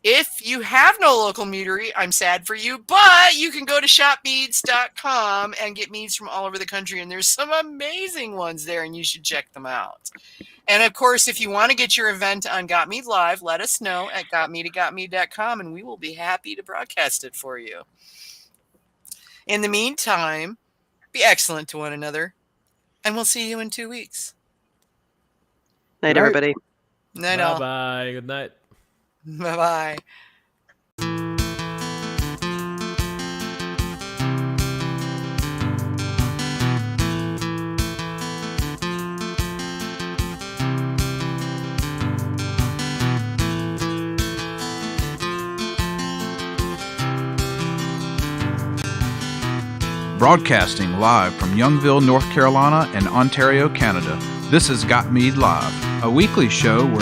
If you have no local meadery, I'm sad for you, but you can go to shopmeads.com and get meads from all over the country. And there's some amazing ones there, and you should check them out. And of course, if you want to get your event on Got Mead Live, let us know at gotmead@gotmead.com, and we will be happy to broadcast it for you. In the meantime, be excellent to one another, and we'll see you in 2 weeks. Night, everybody. Night all. Bye-bye. Good night. Bye-bye. Broadcasting live from Youngville, North Carolina and Ontario, Canada. This is Got Mead Live, a weekly show where